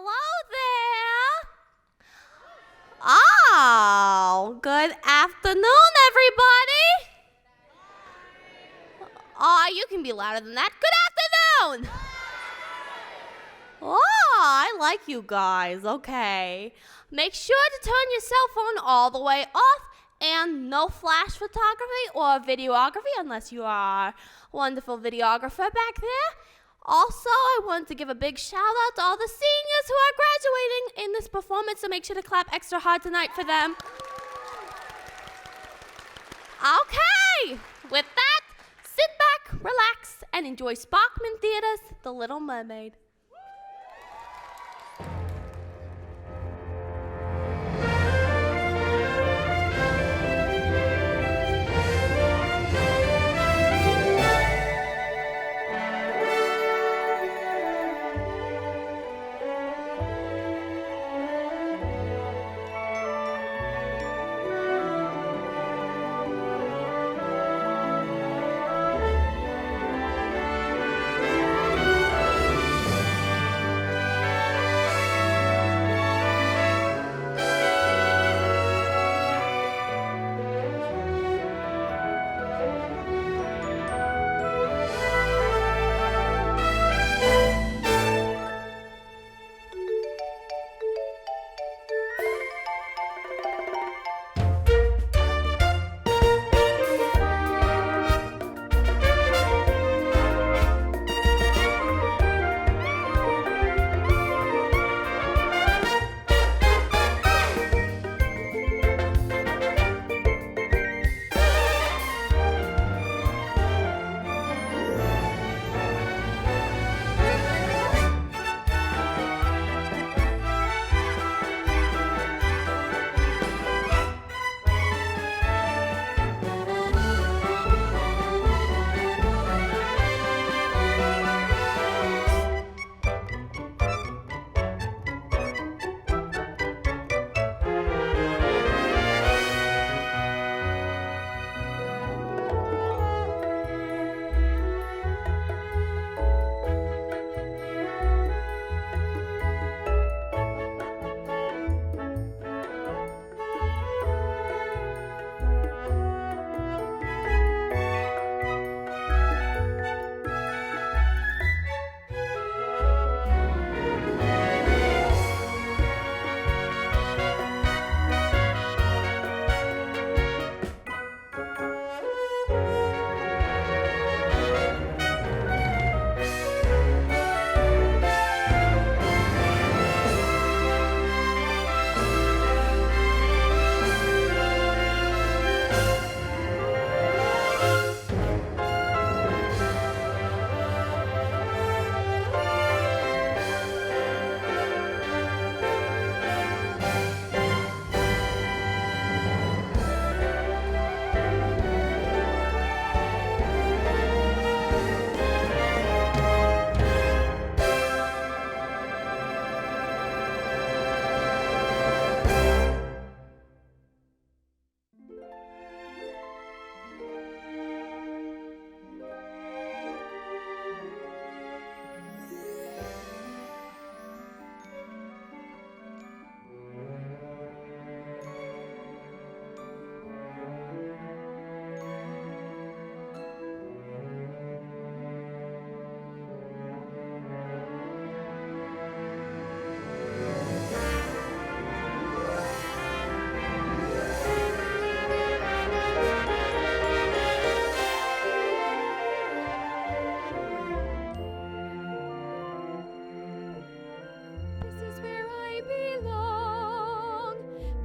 Hello there. Oh, good afternoon, everybody. Oh, you can be louder than that. Good afternoon. Oh, I like you guys. Okay. Make sure to turn your cell phone all the way off and no flash photography or videography unless you are a wonderful videographer back there. Also, I want to give a big shout out to all the seniors who are graduating in this performance, so make sure to clap extra hard tonight for them. Okay, with that, sit back, relax, and enjoy Sparkman Theater's The Little Mermaid.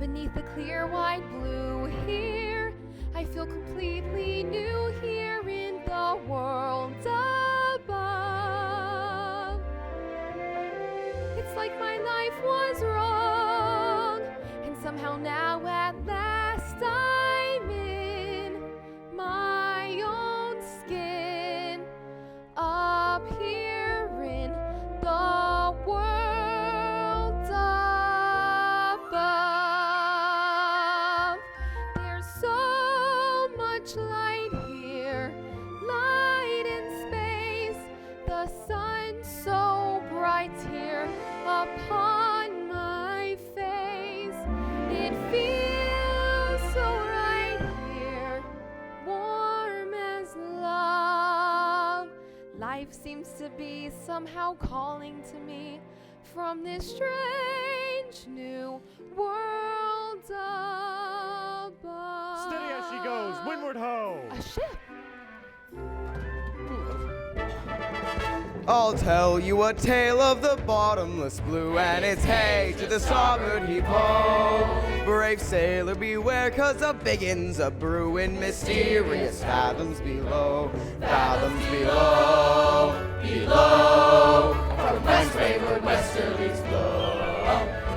Beneath the clear white blue here, I feel completely new here in the world above. It's like my life was wrong, and somehow now at last I'm in my own skin, up here in the world above. There's so much light here, light in space, the sun's so bright here. upon my face. It feels so right here, warm as love. Life seems to be somehow calling to me from this strange new world above. Steady as she goes, windward ho! A ship. I'll tell you a tale of the bottomless blue, and it's hey to the starboard heave ho. Brave sailor beware, 'cause a biggin's a brewin' mysterious fathoms below. Fathoms below, below. From whence wayward westerlies blow,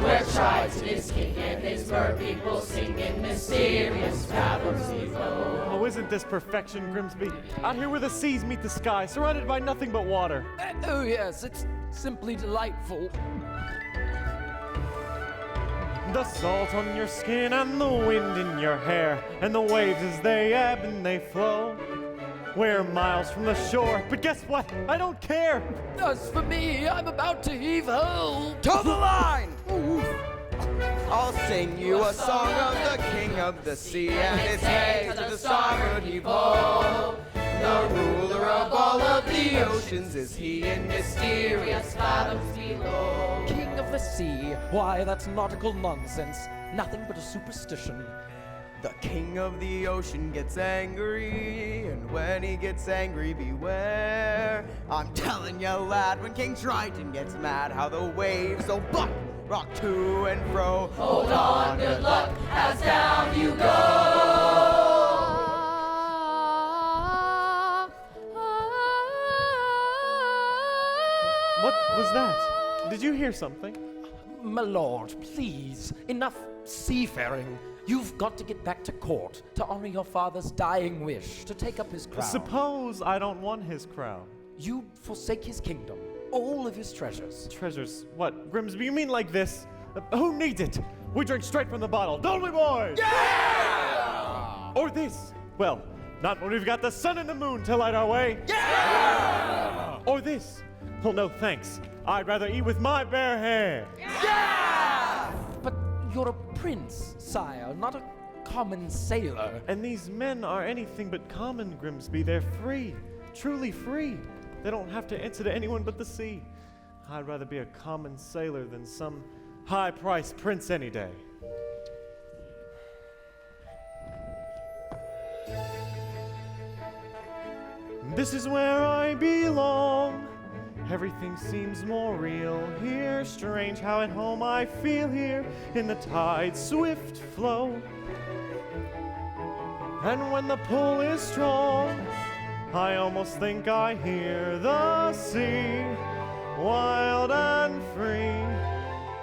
where tribes and his king and his bird people sing in mysterious fathoms below. Oh, isn't this perfection, Grimsby? Out here where the seas meet the sky, surrounded by nothing but water. Oh yes, it's simply delightful. The salt on your skin and the wind in your hair, and the waves as they ebb and they flow. We're miles from the shore, but guess what? I don't care! As for me, I'm about to heave ho. To the line! I'll sing you a song of the king of the sea, and it's hey to the starboard heave ho. The ruler of all of the oceans is he in mysterious fathoms below. King of the sea, why that's nautical nonsense, nothing but a superstition. The king of the ocean gets angry, and when he gets angry, beware. I'm telling you, lad, when King Triton gets mad, how the waves will buck, rock to and fro. Hold on, good luck, as down you go. What was that? Did you hear something? My lord, please, enough seafaring. You've got to get back to court to honor your father's dying wish to take up his crown. Suppose I don't want his crown. You forsake his kingdom, all of his treasures. Treasures? What, Grimsby, you mean like this? Who needs it? We drink straight from the bottle, don't we, boys? Yeah! Or this? Well, not when we've got the sun and the moon to light our way. Yeah! Or this? Well, no thanks. I'd rather eat with my bare hand. Yeah! But you're a prince, sire, not a common sailor. And these men are anything but common, Grimsby. They're free, truly free. They don't have to answer to anyone but the sea. I'd rather be a common sailor than some high-priced prince any day. This is where I belong. Everything seems more real here. Strange how at home I feel here in the tide's swift flow. And when the pull is strong, I almost think I hear the sea, wild and free,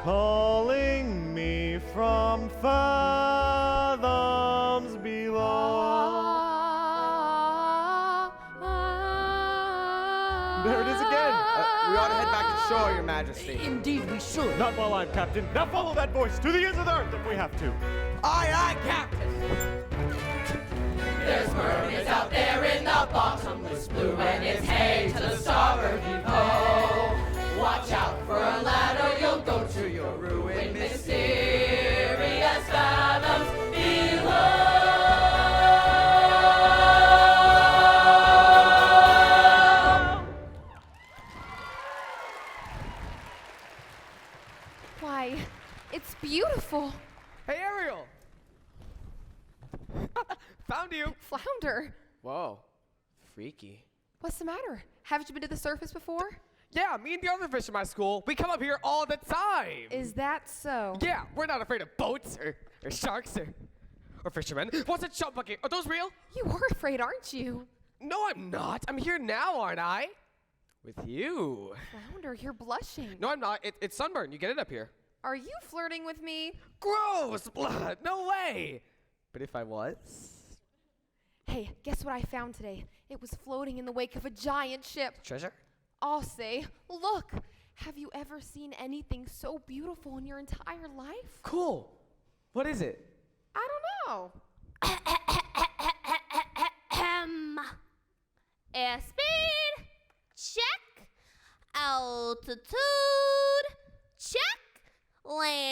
calling me from fathoms below. There it is again. We ought to head back to shore, Your Majesty. Indeed we should. Not while I'm captain. Now follow that voice to the ends of the earth if we have to. Aye, aye, Captain. There's mermaids out there in the bottomless blue, and it's hey to the starboard heave ho. Watch out for a ladder, you'll go to your ruin. Mysterious fathoms below. Why, it's beautiful. Hey, Ariel! Found you! Flounder, Whoa, freaky. what's the matter? Haven't you been to the surface before? Yeah, me and the other fish in my school, we come up here all the time! Is that so? Yeah, we're not afraid of boats or sharks or fishermen. What's a chump bucket? Are those real? You are afraid, aren't you? No, I'm not. I'm here now, aren't I? With you. Flounder, you're blushing. No, I'm not. It's sunburn. You get it up here. Are you flirting with me? Gross blood. No way. But if I was? Hey, guess what I found today? It was floating in the wake of a giant ship. Treasure? I'll say, look, have you ever seen anything so beautiful in your entire life? Cool. What is it? I don't know. Airspeed, check. Altitude, check.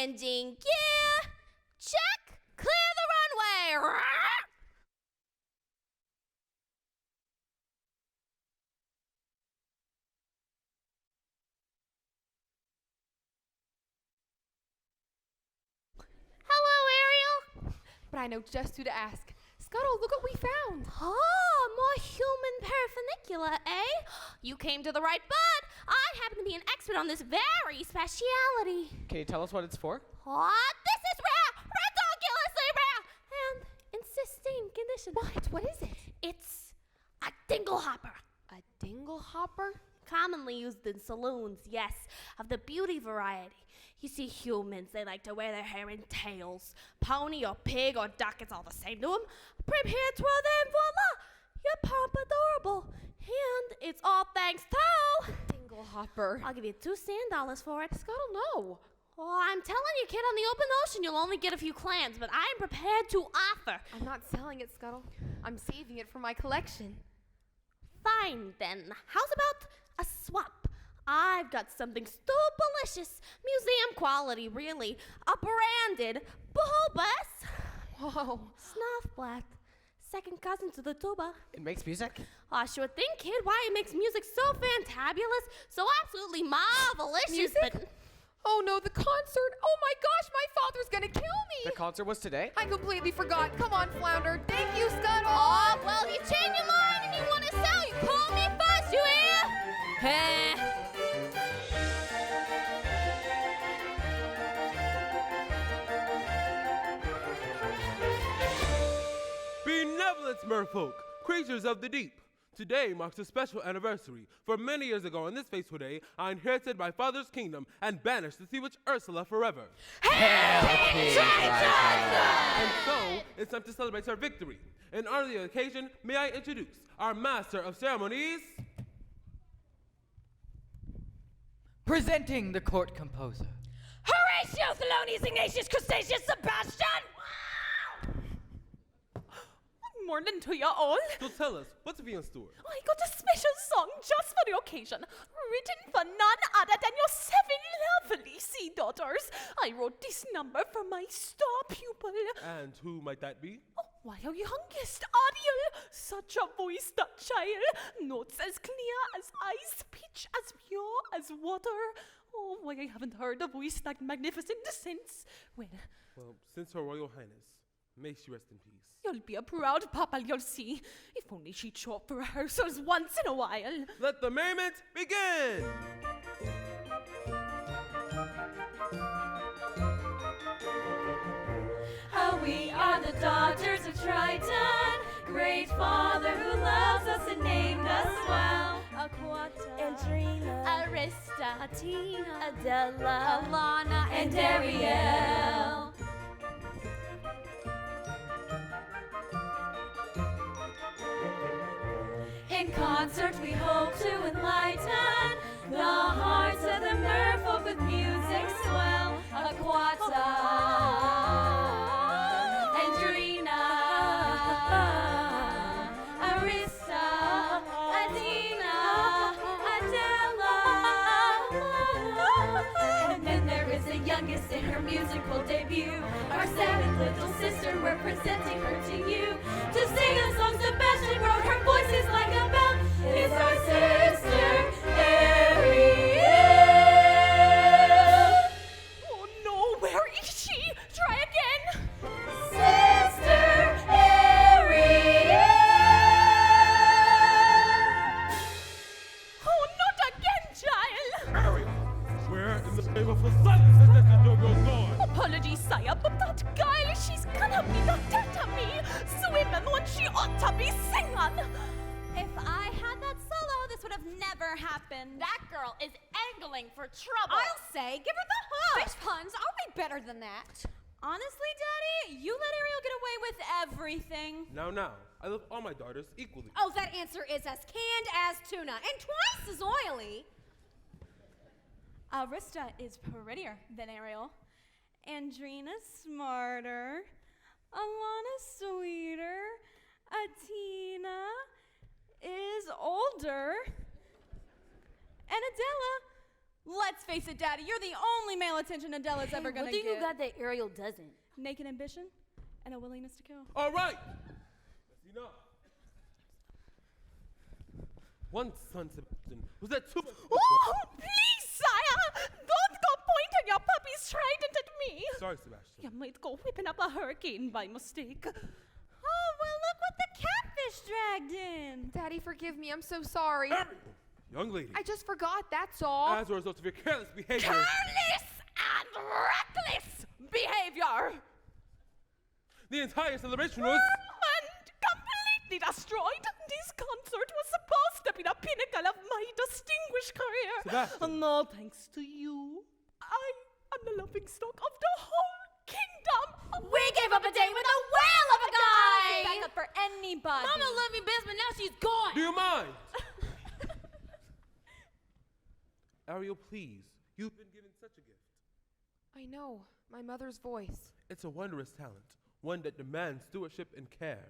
Landing gear. Check. Clear the runway. Hello, Ariel. But I know just who to ask. Scuttle, look what we found. Oh, more human paraphernalia, eh? You came to the right bud. I happen to be an expert on this very speciality. Can you tell us what it's for? What? This is rare, ridiculously rare, and in sustained condition. What is it? It's a dingle hopper. A dingle hopper? Commonly used in saloons, yes, of the beauty variety. You see, humans, they like to wear their hair in tails. Pony or pig or duck, it's all the same to them. Prepare to then voila, you're adorable. And it's all thanks to... Dingle hopper. I'll give you $2 sand for it. Scuttle, no. Oh, I'm telling you, kid, on the open ocean, you'll only get a few clams, but I'm prepared to offer. I'm not selling it, Scuttle. I'm saving it for my collection. Fine, then. How's about a swap? I've got something stupelicious, museum quality, really. A branded bulbous Whoa. snuffblatt. Second cousin to the tuba. It makes music? Aw, sure thing, kid. Why it makes music so fantabulous, so absolutely marvelous. Music? But Oh no, the concert. Oh my gosh, my father's gonna kill me. The concert was today? I completely forgot. Come on, Flounder. Thank you, Scuttle. oh, well, if you change your mind and you want to sell, you call me first, you hear? Heh. Benevolent merfolk, creatures of the deep. Today marks a special anniversary. For many years ago on this fateful day, I inherited my father's kingdom and banished the sea witch Ursula forever. And so, it's time to celebrate our victory. In honor of the occasion, may I introduce our master of ceremonies, Presenting the court composer. Horatio Thelonious Ignatius Crustaceus Sebastian! Good morning to you all. so tell us, what's to be in store? I got a special song just for the occasion, written for none other than your 7 lovely sea daughters. I wrote this number for my star pupil. And who might that be? Oh, why, our youngest, Ariel. Such a voice, that child. Notes as clear as ice, pitch as pure as water. Oh, why, I haven't heard a voice that magnificent since. Well, Since Her Royal Highness, may she rest in peace. you'll be a proud papa, you'll see. If only she'd show up for rehearsals once in a while. Let the merriment begin! We are the daughters of Triton, great father who loves us and named us well. Aquata, Andrina, Arista, Tina, Adela, Alana, and Ariel. In concert we hope to enlighten the hearts of the merfolk with music swell. Aquata. In her musical debut, our 7th little sister, we're presenting her to you. To sing a song Sebastian wrote, her voice is like a bell. It's our sister, Ariel. Oh no, where is she? Try again. Sister Ariel. Oh, not again, child. Ariel, where in the name of silence has this door gone? Apologies, sire, but that girl, she's gonna be the death of me. Swimming when she ought to be singing. If I had that solo, this would have never happened. That girl is angling for trouble. I'll say, give her the hook. Fish puns, are we better than that? Honestly, Daddy, you let Ariel get away with everything. Now, I love all my daughters equally. Oh, that answer is as canned as tuna and twice as oily. Arista is prettier than Ariel. Andrina's smarter. Alana's sweeter. Atina is older. And Adela, Let's face it, Daddy, you're the only male attention Adela's ever gonna What do get. you got that Ariel doesn't? Naked ambition and a willingness to kill. All right. That's enough. One son, Sebastian, was that too much? Oh, please, sire! Don't go pointing your puppy's trident at me! Sorry, Sebastian. You might go whipping up a hurricane by mistake. Oh, well, look what the catfish dragged in. Daddy, forgive me. I'm so sorry. Ariel, young lady, I just forgot, that's all. as a result of your careless behavior, Careless and reckless behavior! the entire celebration was... And completely destroyed. This concert was supposed to be the pinnacle of my distinguished career. Sebastian. No thanks to you, I am the laughing stock of the whole kingdom. We gave up a date with a whale of a guy. Back up for anybody. Mama loved me best, but now she's gone. Do you mind? Ariel, please. You've been given such a gift. I know, my mother's voice. It's a wondrous talent, one that demands stewardship and care.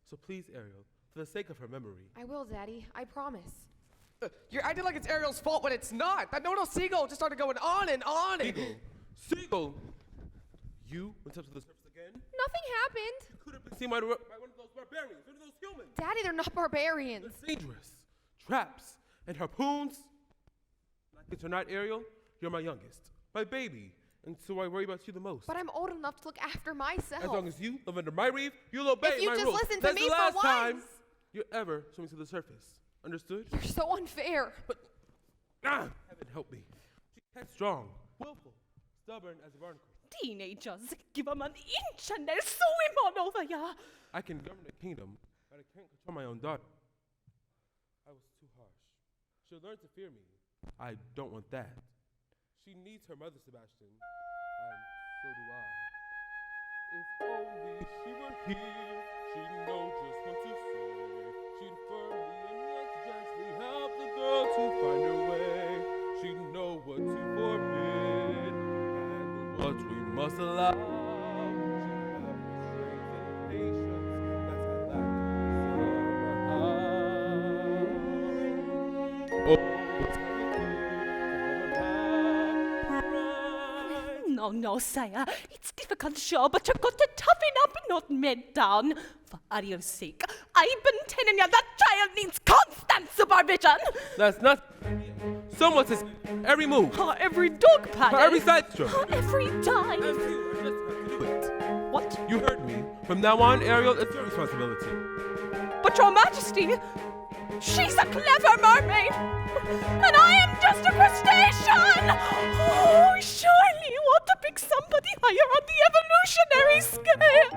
So please, Ariel, for the sake of her memory. I will, Daddy, I promise. You're acting like it's Ariel's fault when it's not. That no seagull just started going on and on. Seagull! You went up to the surface again? Nothing happened. You could have been seen by one of those barbarians, one of those humans. Daddy, they're not barbarians. It's dangerous. Traps and harpoons. Like it or not, Ariel, you're my youngest, my baby, and so I worry about you the most. But I'm old enough to look after myself. As long as you live under my reef, you'll obey If you my just rules. listen to That's me the for last time once. you ever swimming to the surface. Understood? You're so unfair. Heaven help me. She's headstrong, willful, stubborn as a barnacle. Teenagers, give them an inch and they'll swim on over ya. I can govern a kingdom, but I can't control my own daughter. I was too harsh. She'll learn to fear me. I don't want that. She needs her mother, Sebastian, and so do I. If only she were here, she'd know just what to say. She'd firmly and yet gently help the girl to find her way. She'd know what to forbid and what we must allow. She'd have the strength and patience that I lack somehow. Oh, No, sire. It's difficult, sure, but you've got to toughen up, not melt down. For Ariel's sake, I've been telling you that child needs constant supervision. That's not. Someone says every move, Every dog pattern. every side stroke. Every time. And you just have to do it. What? You heard me. From now on, Ariel, it's your responsibility. But your majesty, she's a clever mermaid. And I am just a crustacean. Oh, surely you ought to pick somebody higher on the evolutionary scale.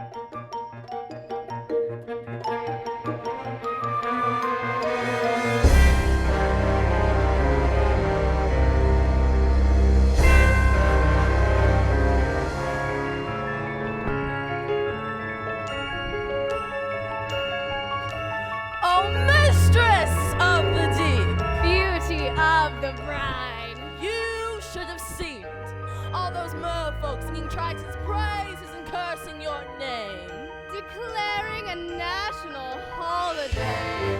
Oh, mistress of the deep, beauty of the bride, you should have seen it. All those merfolk singing Triton's praises and cursing your name, declaring a national holiday.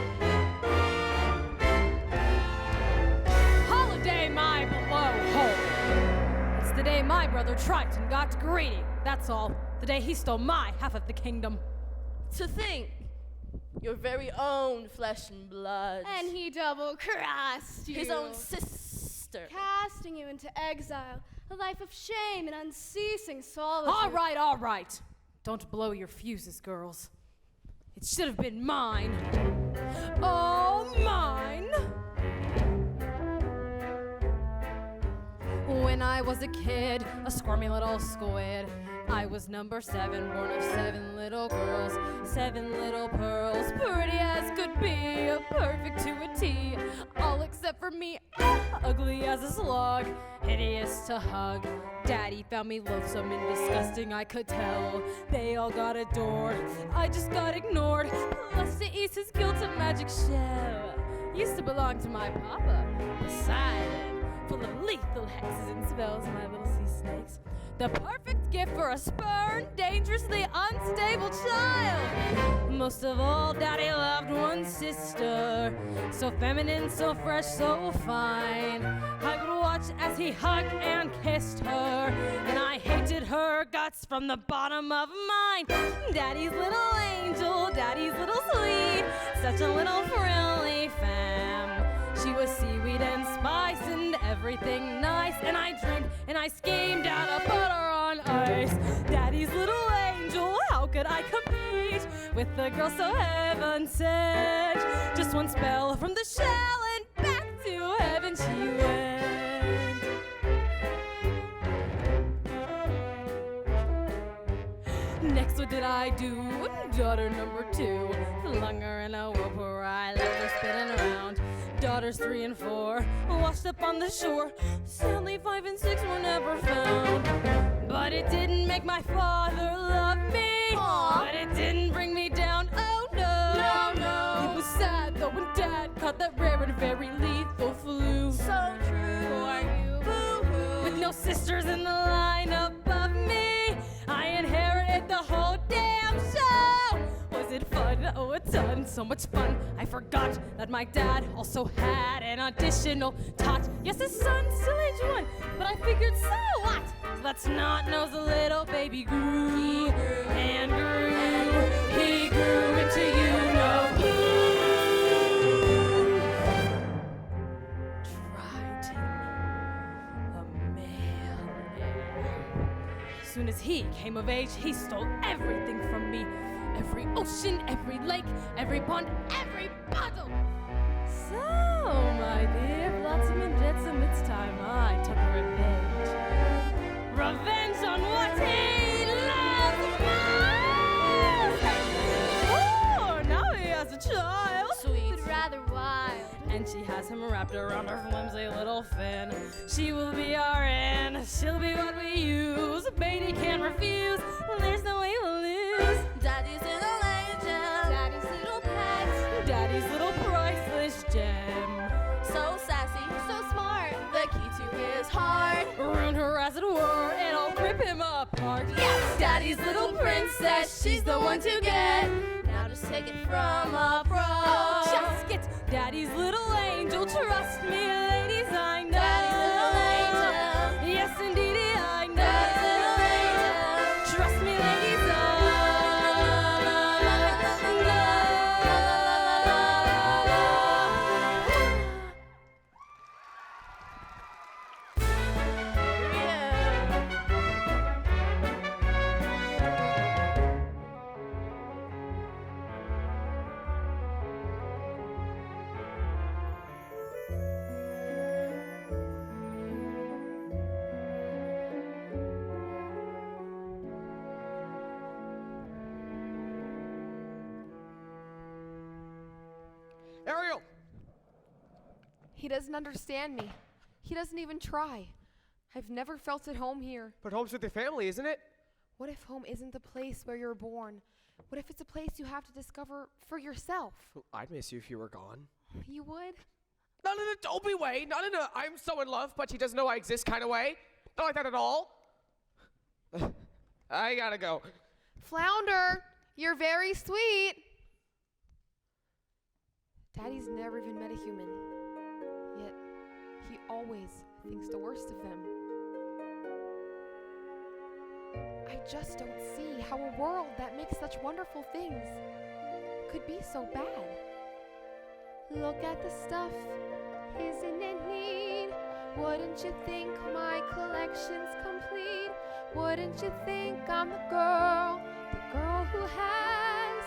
Holiday my blowhole. It's the day my brother Triton got greedy. That's all. The day he stole my half of the kingdom. To think, your very own flesh and blood, And he double-crossed you. his own sister. Casting you into exile, a life of shame and unceasing solitude. All right. Don't blow your fuses, girls. It should have been mine. Oh, mine! When I was a kid, a squirmy little squid, I was number 7, born of 7 little girls, 7 little pearls, pretty as could be, perfect to a T, all except for me, ugly as a slug, hideous to hug. Daddy found me loathsome and disgusting, I could tell. They all got adored, I just got ignored, plus to ease his guilt a magic shell. Used to belong to my papa, Poseidon, full of lethal hexes and spells, my little sea snakes. The perfect gift for a spurned, dangerously unstable child. Most of all, Daddy loved one sister, so feminine, so fresh, so fine. I would watch much as he hugged and kissed her, and I hated her guts from the bottom of mine. Daddy's little angel, daddy's little sweet, such a little frilly femme. She was seaweed and spice and everything nice, and I dreamed and I schemed out of butter on ice. Daddy's little angel, how could I compete with the girl so heaven sent? Just one spell from the shell and back to heaven she went. Next, what did I do? Daughter number 2, flung her in a whirlpool where I left her spinning around. Daughters 3 and 4 washed up on the shore. Sadly, 5 and 6 were never found. But it didn't make my father love me. Aww. But it didn't bring me down. Oh no. No, no. It was sad though when Dad caught that rare and very lethal flu. So true. For you. Boo-hoo. With no sisters in the line above me, I inherited the whole damn show. Was it fun? Oh, a ton. So much fun. I forgot that my dad also had an additional tot. Yes, his son still age 1, but I figured, so what? Let's not know the little baby grew and grew. He grew into you know who. Triton, a male. Soon as he came of age, he stole everything from me. Every ocean, every lake, every pond, every bottle. So, my dear Flotsam and Jetsam, it's time I took revenge. Revenge on what he loves most! Oh, now he has a child. Sweet. But rather wild. And she has him wrapped around her flimsy little fin. She will be our in, she'll be what we use. Baby can't refuse, there's no way we'll lose. Daddy's little angel. Daddy's little pet. Daddy's little priceless gem. So sassy, so smart. The key to his heart. Ruin her as it were, it'll rip him apart. Yes, Daddy's little princess. She's the one to get. Now just take it from a pro. Oh, just get Daddy's little angel. Trust me, ladies, I know. Daddy's little angel. Yes, indeed, I know. Daddy's little angel. Trust me, ladies, I know. Ariel! He doesn't understand me. He doesn't even try. I've never felt at home here. But home's with your family, isn't it? What if home isn't the place where you're born? What if it's a place you have to discover for yourself? Well, I'd miss you if you were gone. You would? Not in a dopey way, not in a I'm so in love, but he doesn't know I exist kind of way. Not like that at all. I gotta go. Flounder, you're very sweet. Daddy's never even met a human. Yet, he always thinks the worst of them. I just don't see how a world that makes such wonderful things could be so bad. Look at the stuff, isn't it neat? Wouldn't you think my collection's complete? Wouldn't you think I'm the girl who has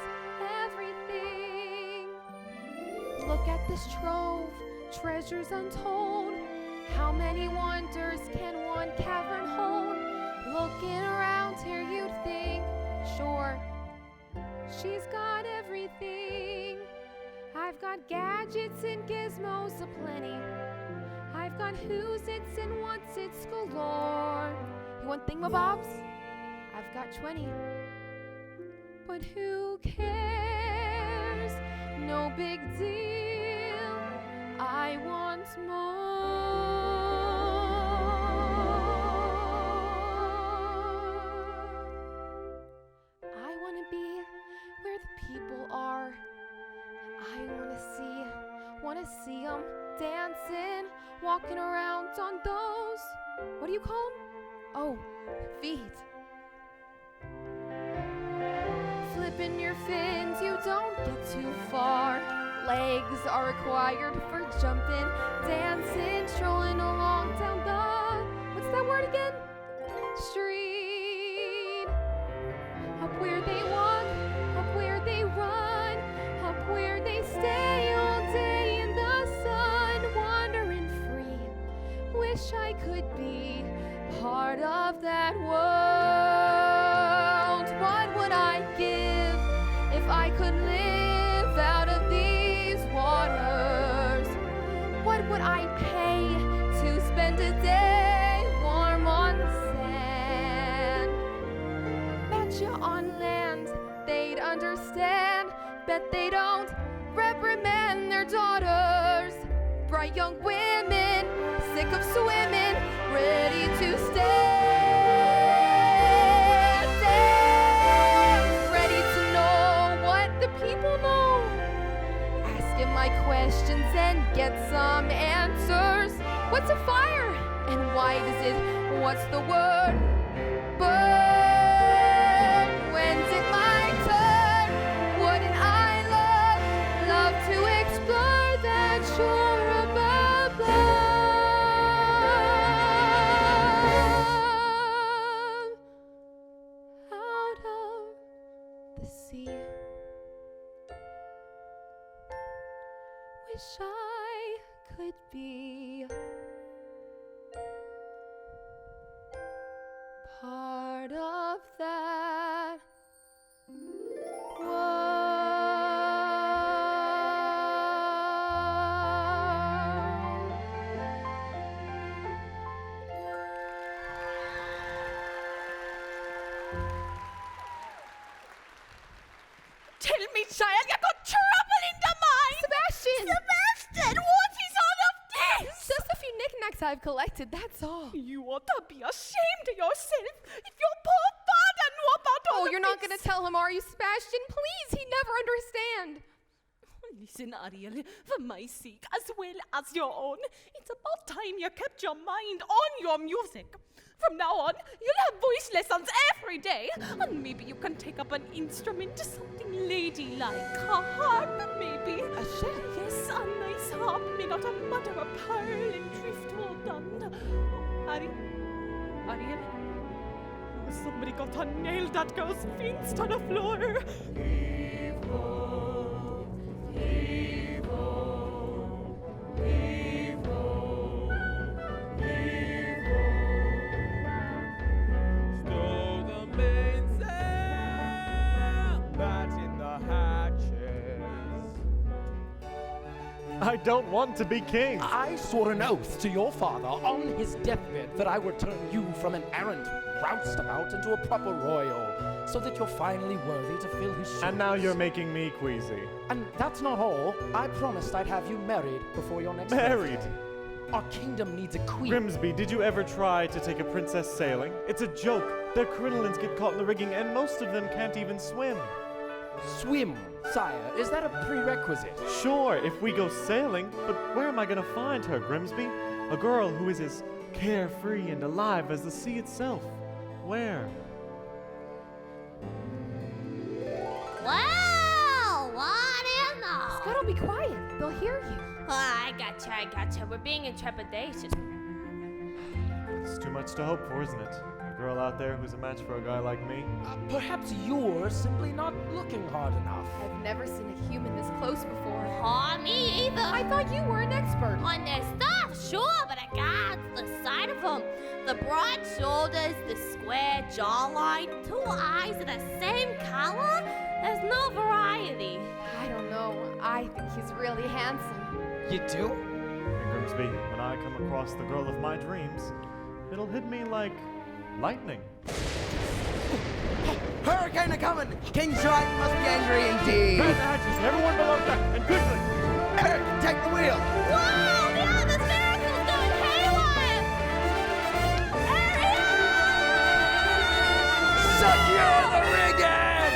everything? Look at this trove, treasures untold. How many wonders can one cavern hold? Looking around here you'd think, sure, she's got everything. I've got gadgets and gizmos aplenty. I've got who's-its and what's-its galore. You want thingamabobs? I've got 20. But who cares? No big deal. I want more. I want to be where the people are. I wanna see 'em dancing, walking around on those, what do you call them? Oh, feet. Flipping your fins, you don't get too far. Legs are required for jumping, dancing, strolling along down the, what's that word again? Street. Up where they walk, up where they run, up where they stay all day in the sun, wandering free. Wish I could be part of that world. What would I give if I could live out of these waters? What would I pay to spend a day warm on the sand? Bet you on land they'd understand. Bet they don't reprimand their daughters. Bright young women, sick of swimming, ready to stand, ready to know what the people know. Asking my questions and get some answers. What's a fire? And why does it? What's the word? Burn. When's it my turn? Wouldn't I love to explore that shore above? Out of the sea. Wish I could be part of that world. Tell me, child, you got trouble in the mind! Sebastian! Sebastian, what is all of this? Just a few knickknacks I've collected, that's all. You ought to be ashamed of yourself if your poor father knew about all Oh, of you're not this. gonna tell him, are you, Sebastian? Please, he'd never understand. Listen, Ariel, for my sake as well as your own, it's about time you kept your mind on your music. From now on, you'll have voice lessons every day, and maybe you can take up an instrument, something ladylike, a harp maybe. A shell? Yes, a nice harp made out of mother of pearl and driftwood and... Oh, Ariel? Oh, somebody got to nail that girl's feet to the floor. Stow the mainsail, batten the hatches. I don't want to be king. I swore an oath to your father on his deathbed that I would turn you from an errant roustabout into a proper royal, so that you're finally worthy to fill his shoes. And now you're making me queasy. And that's not all. I promised I'd have you married before your next Married? birthday. Our kingdom needs a queen. Grimsby, did you ever try to take a princess sailing? It's a joke. Their crinolines get caught in the rigging, and most of them can't even swim. Swim, sire. Is that a prerequisite? Sure, if we go sailing, but where am I gonna find her, Grimsby? A girl who is as carefree and alive as the sea itself. Where? Well, what in the... Scuttle, be quiet. They'll hear you. I gotcha. We're being in trepidatious. It's too much to hope for, isn't it? A girl out there who's a match for a guy like me. Perhaps you're simply not looking hard enough. I've never seen a human this close before. Aw, me either. I thought you were an expert. On their stuff, sure, but I got the sight of them. The broad shoulders, the square jawline, 2 eyes of the same color. There's no variety. I don't know. I think he's really handsome. You do? And Grimsby, when I come across the girl of my dreams, it'll hit me like lightning. Hurricane a-coming! King Triton must be angry indeed. Man the hatches, everyone below deck, and quickly! Eric, take the wheel! Whoa, yeah, this miracle's going haywire! Ariel! Secure the rigging!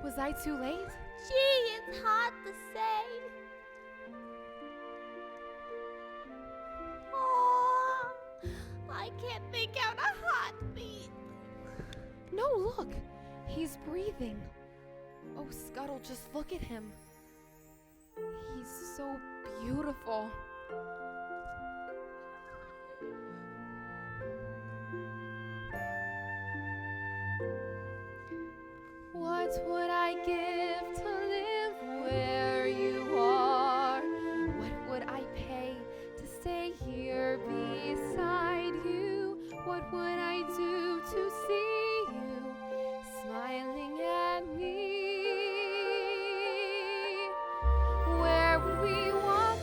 Was I too late? Gee, it's hard to say. Oh, I can't make out a heartbeat. No, look. He's breathing. Oh, Scuttle, just look at him. He's so beautiful. What would I give to live where you are? What would I pay to stay here beside you? What would I do to see you smiling at me? Where would we walk?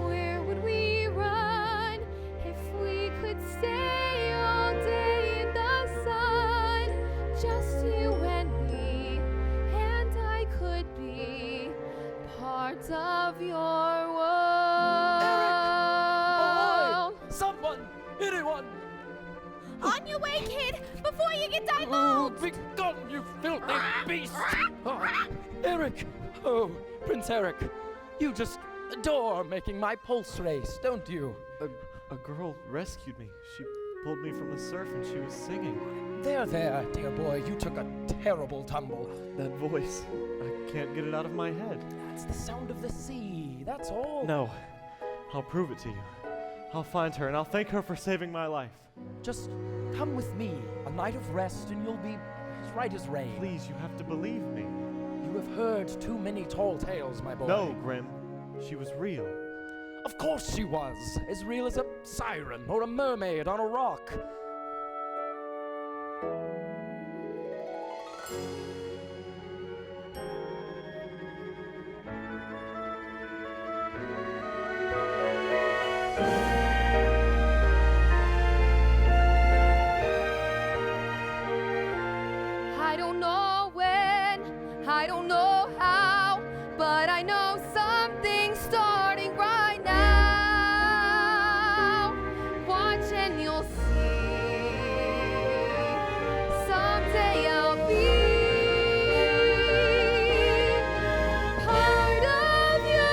Where would we run if we could stay all day in the sun? Just you and me, and I could be part of your world. Someone! Anyone! On your way, kid, before you get Oh, divulged. be gone, you filthy beast! Oh, Eric! Oh, Prince Eric, you just adore making my pulse race, don't you? A girl rescued me. She pulled me from the surf and she was singing. There, dear boy, you took a terrible tumble. That voice, I can't get it out of my head. That's the sound of the sea, that's all. No, I'll prove it to you. I'll find her and I'll thank her for saving my life. Just come with me, a night of rest, and you'll be as right as rain. Please, you have to believe me. You have heard too many tall tales, my boy. No, Grim. She was real. Of course she was, as real as a siren or a mermaid on a rock. I don't know when, I don't know how, but I know something's starting right now. Watch and you'll see. Someday I'll be part of you.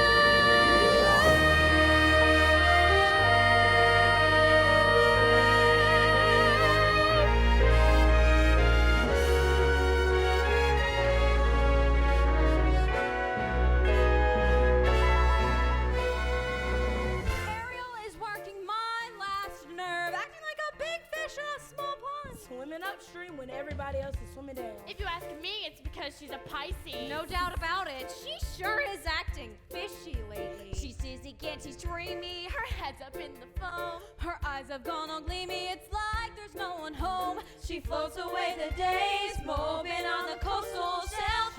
Ariel is working my last nerve, acting like a big fish in a small pond. Swimming upstream when everybody else is swimming down. If you ask me, it's because she's a Pisces. No doubt about it. She sure is acting fishy lately. She's dizzy and she's dreamy. Her head's up in the foam. Her eyes have gone all gleamy. It's like there's no one home. She floats away the days, moping on the coastal shelf.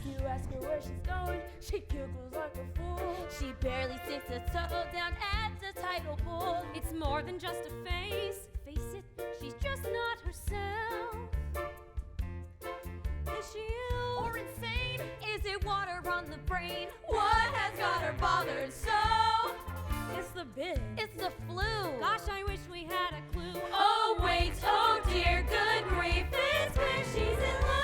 You ask her where she's going, she giggles like a fool. She barely sticks a toe down at the tidal pool. It's more than just a face. Face it, she's just not herself. Is she ill or insane? Is it water on the brain? What has got her bothered so? It's the bid. It's the flu. Gosh, I wish we had a clue. Oh wait, oh dear, good grief, it's when she's in love.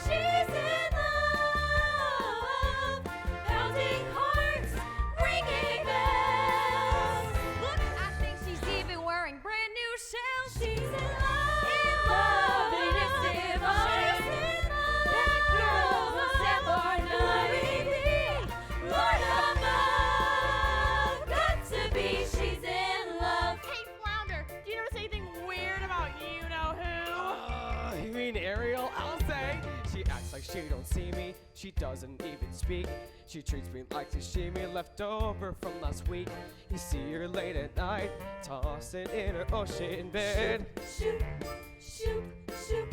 She's in love. Pounding hearts, ringing bells. Look, I think she's even wearing brand new shells. She's in love. In love. And it's divine. She's in love. That girl's a Separ night. Lord above. Got to be, she's in love. Hey, Flounder, do you notice anything weird about you-know-who? You mean Ariel? I'll say. She acts like she don't see me. She doesn't even speak. She treats me like sashimi left over from last week. You see her late at night, tossing in her ocean bed. Shoot, shoot, shoot.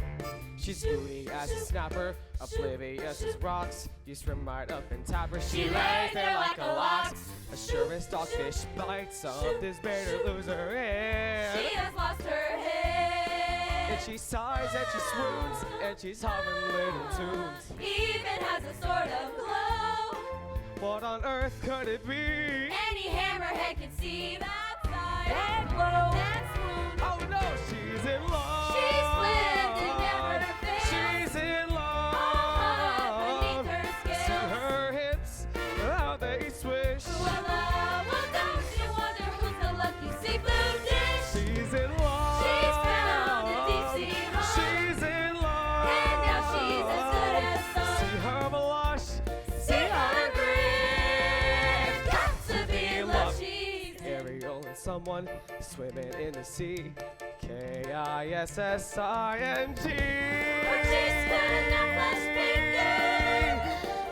She's moody as a snapper, oblivious as rocks. You swim right up and tap her. She lays there like a lox. A sure as dogfish bites. Something's made her lose her head. She has lost her head. And she sighs and she swoons, and she's humming little tunes. Even has a sort of glow. What on earth could it be? Any hammerhead can see that side. That glow. That swoon. Oh no, she's in love. She's lived and never failed. She's in love. Beneath her scales. See her hips, how they swish. Well, don't you wonder who's the lucky seafood dish? She's in love. She's found a deep sea home. She's in love. And now she's as good as some. See her blush. See her grin. Got to be in love. She's Ariel and someone swimming in the sea. Kissing. But she's spinning that flesh finger.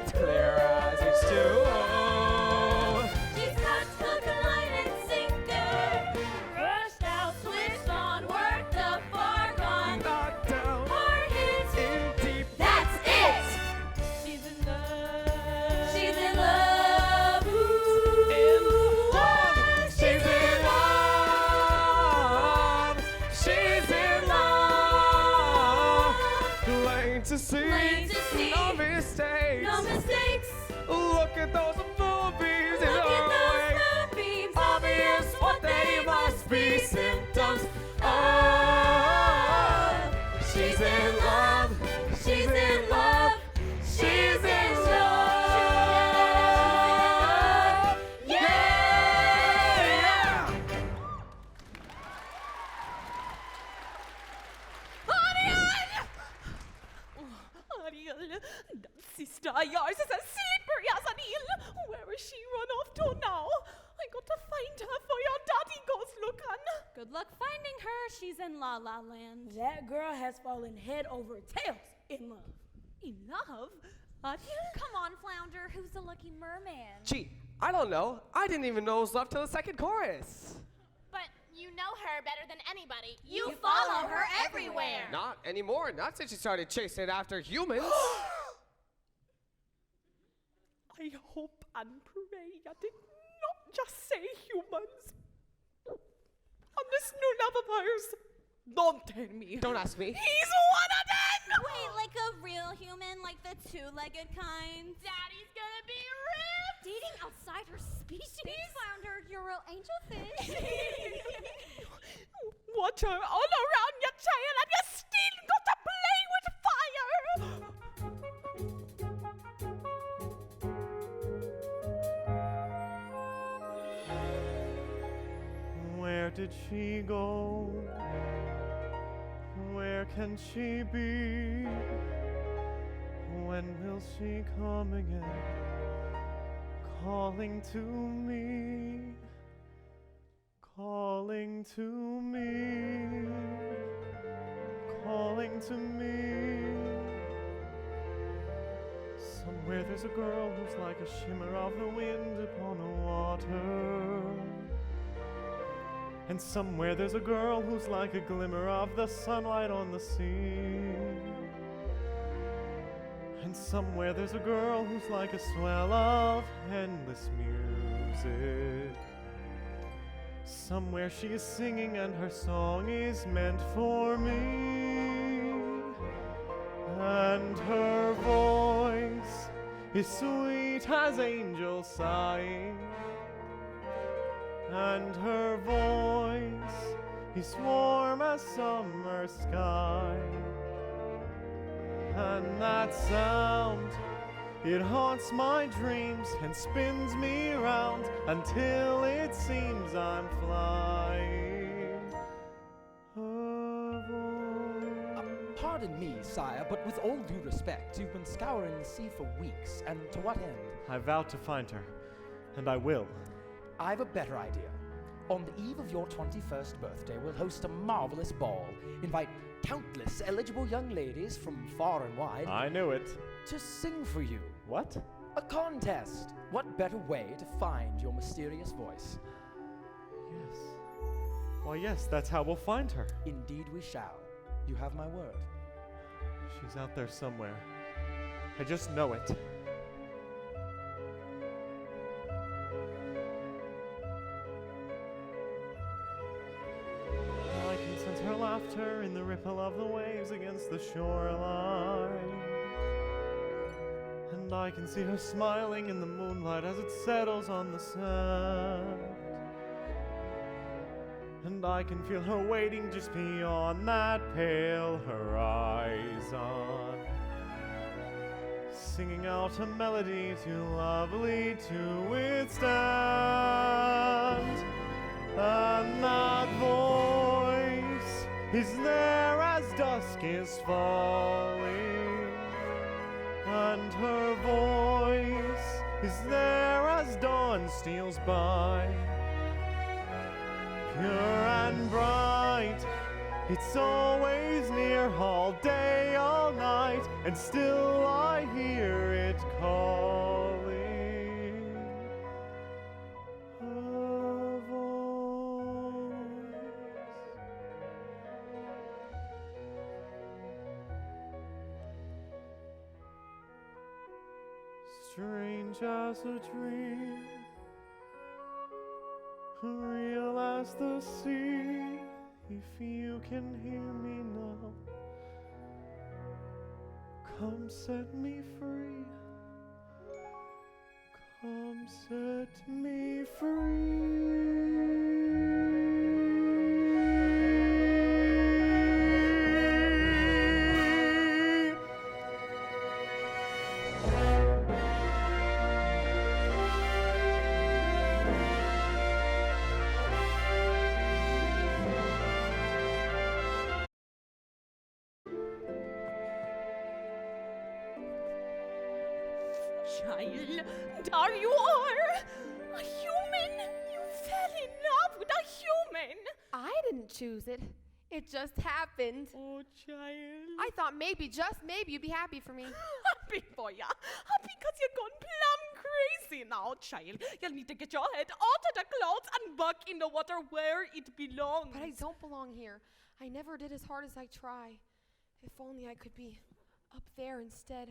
It's clear as H2O. She's got hook, line, and sinker. Rushed out, switched on, worked up, far gone. Knocked down Heart hits. in deep. That's it. She's in love. She's in love. Ooh. In love. She's in love. She's in love. Plain to see. Plain to see. No mistakes. No mistakes. Look at those movies in Look her at way. those moonbeams. Obvious what they must be symptoms of. She's in love. She's in love. She's in love. Yeah. Ariel, that sister of yours is as slippery as an eel. Where is she run off to now? I got to find her for your daddy goes looking. Good luck finding her. She's in La La Land. That girl has fallen head over tails in love. In love? Ariel? Come on, Flounder. Who's the lucky merman? Gee, I don't know. I didn't even know it was left till the second chorus. But you know her better than anybody. You follow her everywhere. Not anymore. Not since she started chasing after humans. I hope and pray you did not just say humans. On this new love of hers. Don't tell me. Don't ask me. He's one of them! Wait, like a real human, like the two-legged kind? Daddy's gonna be ripped. Dating outside her species? Flounder, you're a real angelfish. Water all around your child and you still got to play with fire! Where did she go? Where can she be? When will she come again? Calling to me, calling to me, calling to me. Somewhere there's a girl who's like a shimmer of the wind upon the water. And somewhere there's a girl who's like a glimmer of the sunlight on the sea. And somewhere there's a girl who's like a swell of endless music. Somewhere she is singing and her song is meant for me. And her voice is sweet as angels sighing. And her voice is warm as summer sky. And that sound, it haunts my dreams and spins me round until it seems I'm flying. Her voice. Pardon me, sire, but with all due respect, you've been scouring the sea for weeks, and to what end? I vowed to find her, and I will. I've a better idea. On the eve of your 21st birthday, we'll host a marvelous ball. Invite countless eligible young ladies from far and wide I knew it. to sing for you. What? A contest! What better way to find your mysterious voice? Yes. Why, yes, that's how we'll find her. Indeed we shall. You have my word. She's out there somewhere. I just know it. I can sense her laughter in the ripple of the waves against the shoreline. And I can see her smiling in the moonlight as it settles on the sand. And I can feel her waiting just beyond that pale horizon, singing out a melody too lovely to withstand. And that voice is there as dusk is falling, and her voice is there as dawn steals by. Pure and bright, it's always near, all day, all night, and still I hear it calling. Her voice. Strange as a dream, real as the sea. If you can hear me now, come set me free. Come set me free. Child, there you are! A human! You fell in love with a human! I didn't choose it. It just happened. Oh, child. I thought maybe, just maybe, you'd be happy for me. Happy for ya. Happy because you're gone plumb crazy now, child. You'll need to get your head out of the clouds and back in the water where it belongs. But I don't belong here. I never did as hard as I try. If only I could be up there instead,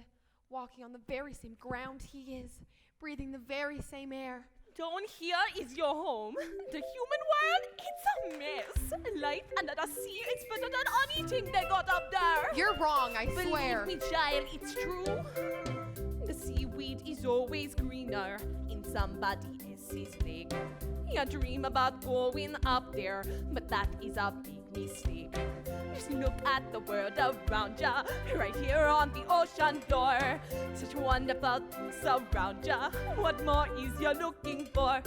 walking on the very same ground he is, breathing the very same air. Down here is your home. The human world, it's a mess. Life under the sea is better than anything they got up there. You're wrong, I swear. Believe me, child, it's true. The seaweed is always greener in somebody else's lake. You dream about going up there, but that is a big mistake. Just look at the world around ya, right here on the ocean floor. Such wonderful things around ya. What more is you looking for?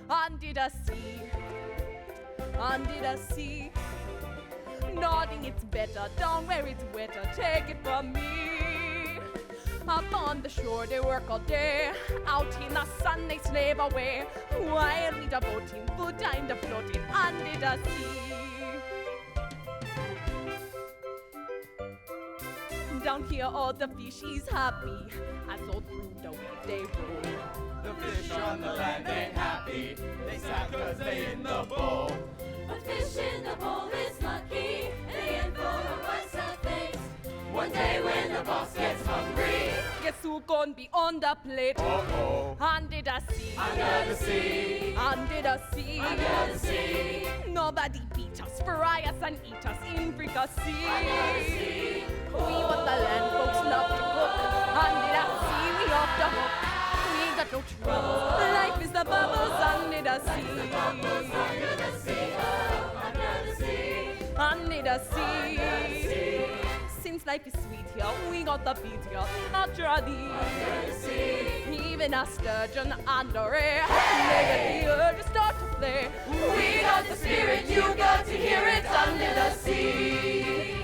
Under the sea, under the sea. Nothing it's better, down where it's wetter. Take it from me. Up on the shore they work all day, out in the sun they slave away, while we the boating, full time the floating under the sea. Down here all the fish is happy, as all through the week they roll. The fish on the land ain't happy, they sad 'cause they in the bowl. But fish in the bowl is lucky, they in for a worse of things. One day when the boss gets hungry, Guess who gon' be on the plate? Oh, Under the sea, under the sea, under the sea, under the sea, Nobody beat us, fry us and eat us in fricassee. under the sea. We what the land folks love to cook. Under the sea, we off the hook. We ain't got no troubles. Life is the bubbles under the sea. Under the sea, oh, under the sea, Under the sea. under the sea. Since life is sweet here, we got the beat here. Naturally, even a sturgeon under it. Make the earth start to play. We got the spirit, you got to hear it under the sea.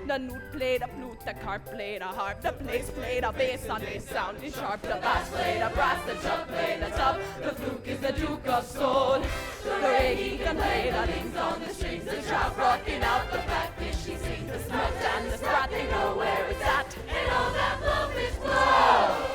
The newt played a flute, the carp played a harp, the bass played a bass on it sounding sharp, the bass played a brass, the chub played a tub, the fluke is the Duke of Soul. The reggae can play the things on the strings, the trout rocking out the fat fish, he sings the snout and the sprat, they know where it's at. And all that blowfish blow.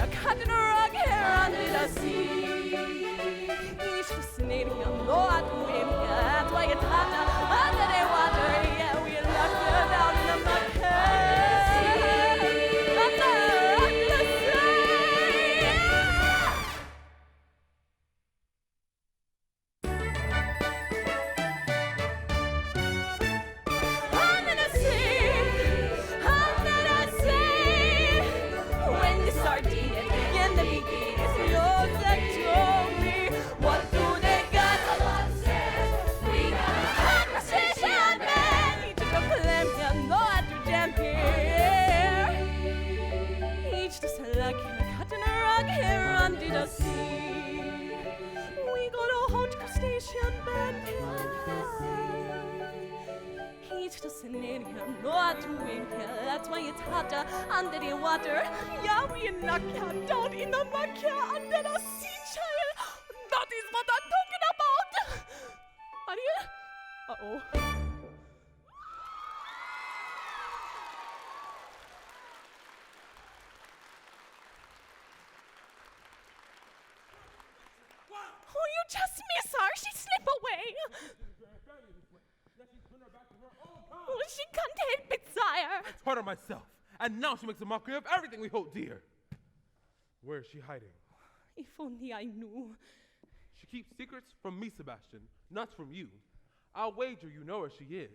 a cat in a rug here under the sea. He's just needing a lot to win. That's why it's hotter under the water. Yeah, we locked her down in the mud. That's why it's hotter under the water. Yeah, we knock her down in the muck here under the sea, child. That is what I'm talking about. Ariel? Uh-oh. Oh, you just miss her. She slipped away. Oh, she can't help it, sire. I taught her myself, and now she makes a mockery of everything we hold dear. Where is she hiding? If only I knew. She keeps secrets from me, Sebastian, not from you. I'll wager you know where she is.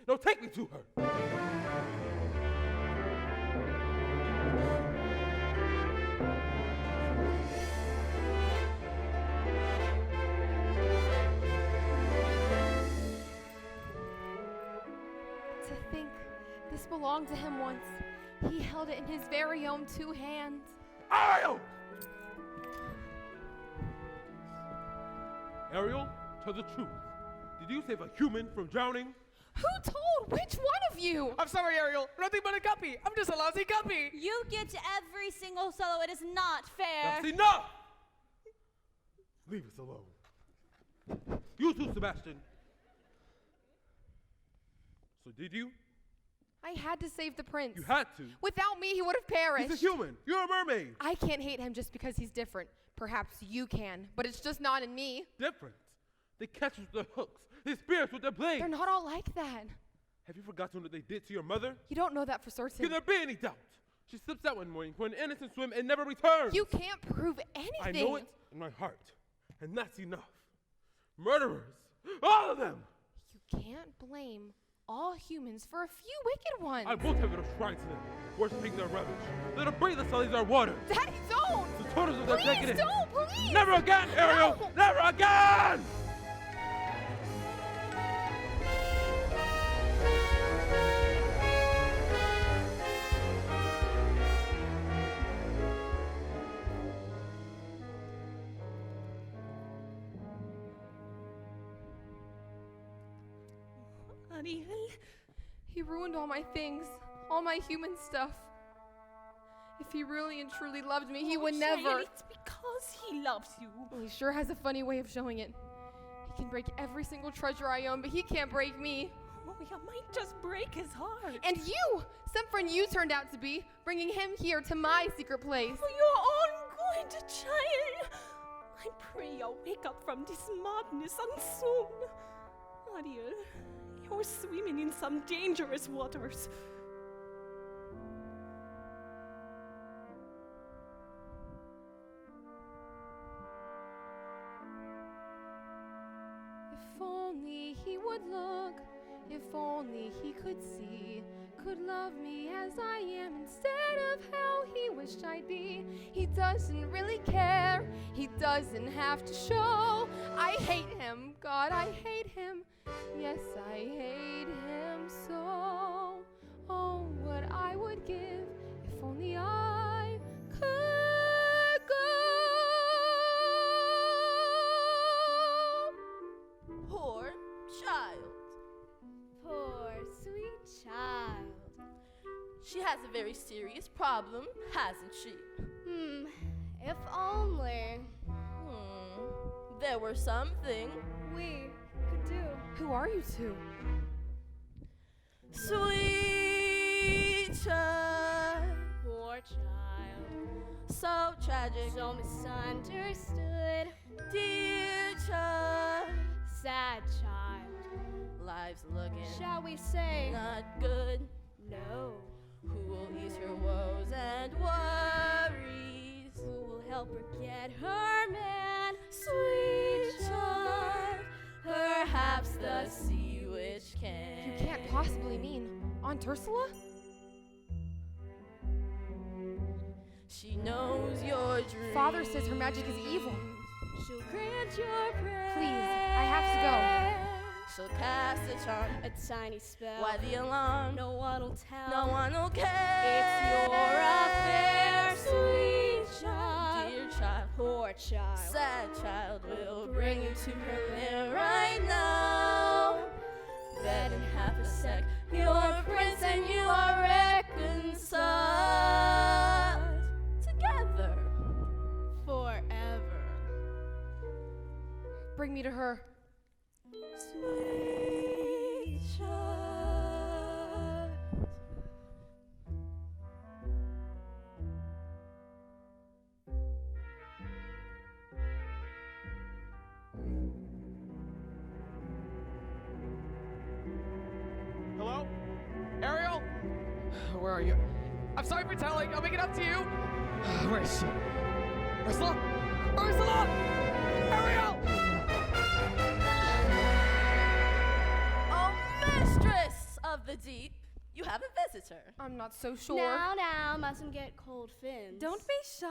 No, take me to her. To think this belonged to him once. He held it in his very own 2 hands. Ariel! Ariel, tell the truth. Did you save a human from drowning? Who told? Which one of you? I'm sorry, Ariel. Nothing but a guppy. I'm just a lousy guppy. You get every single solo. It is not fair. That's enough! Leave us alone. You too, Sebastian. So did you? I had to save the prince. You had to. Without me, he would have perished. He's a human. You're a mermaid. I can't hate him just because he's different. Perhaps you can, but it's just not in me. Different. They catch us with their hooks. They spear us with their blades. They're not all like that. Have you forgotten what they did to your mother? You don't know that for certain. Can there be any doubt? She slips out one morning for an innocent swim and never returns. You can't prove anything. I know it in my heart, and that's enough. Murderers, all of them. You can't blame all humans for a few wicked ones. I won't have it ascribed to them, worshipping their rubbish. Let them breathe the solids our water. Daddy, don't! The totals of their Please decadence. don't, please! Never again, Ariel! No. Never again! Ariel? He ruined all my things, all my human stuff. If he really and truly loved me, he would never. Child, it's because he loves you. Well, he sure has a funny way of showing it. He can break every single treasure I own, but he can't break me. Oh, you might just break his heart. And you! Some friend you turned out to be, bringing him here to my secret place. For your own good, child. I pray you'll wake up from this madness and soon. Ariel, you're swimming in some dangerous waters. If only he would look, if only he could see, could love me as I am instead of how he wished I'd be. He doesn't really care, he doesn't have to show. I hate him, God, I hate him. Yes, I hate him so. Oh, what I would give if only I could go. Poor child. Poor sweet child. She has a very serious problem, hasn't she? If only There were something. we could do. Who are you two? Sweet child. Poor child. so tragic, so misunderstood. dear child, Sad child. life's looking Shall we say not good. no? Who will ease her woes and worries? Who will help her get her man? Sweet child, perhaps the sea witch can. You can't possibly mean Aunt Ursula? She knows your dreams. Father says her magic is evil. She'll grant your prayer. Please, I have She'll cast a charm. A tiny spell. Why the alarm? No one will tell. No one will care. It's your affair, sweet child. Dear child, Poor child. sad child will bring you to her lair right now. That in half a sec, your prince and you are reconciled together Forever. Bring me to her. Sweet child. Hello? Ariel? Where are you? I'm sorry for telling. I'll make it up to you. Where is she? Ursula? Ursula! Ariel! Oh, mistress of the deep, you have a visitor. I'm not so sure. Now, mustn't get cold fins. Don't be shy,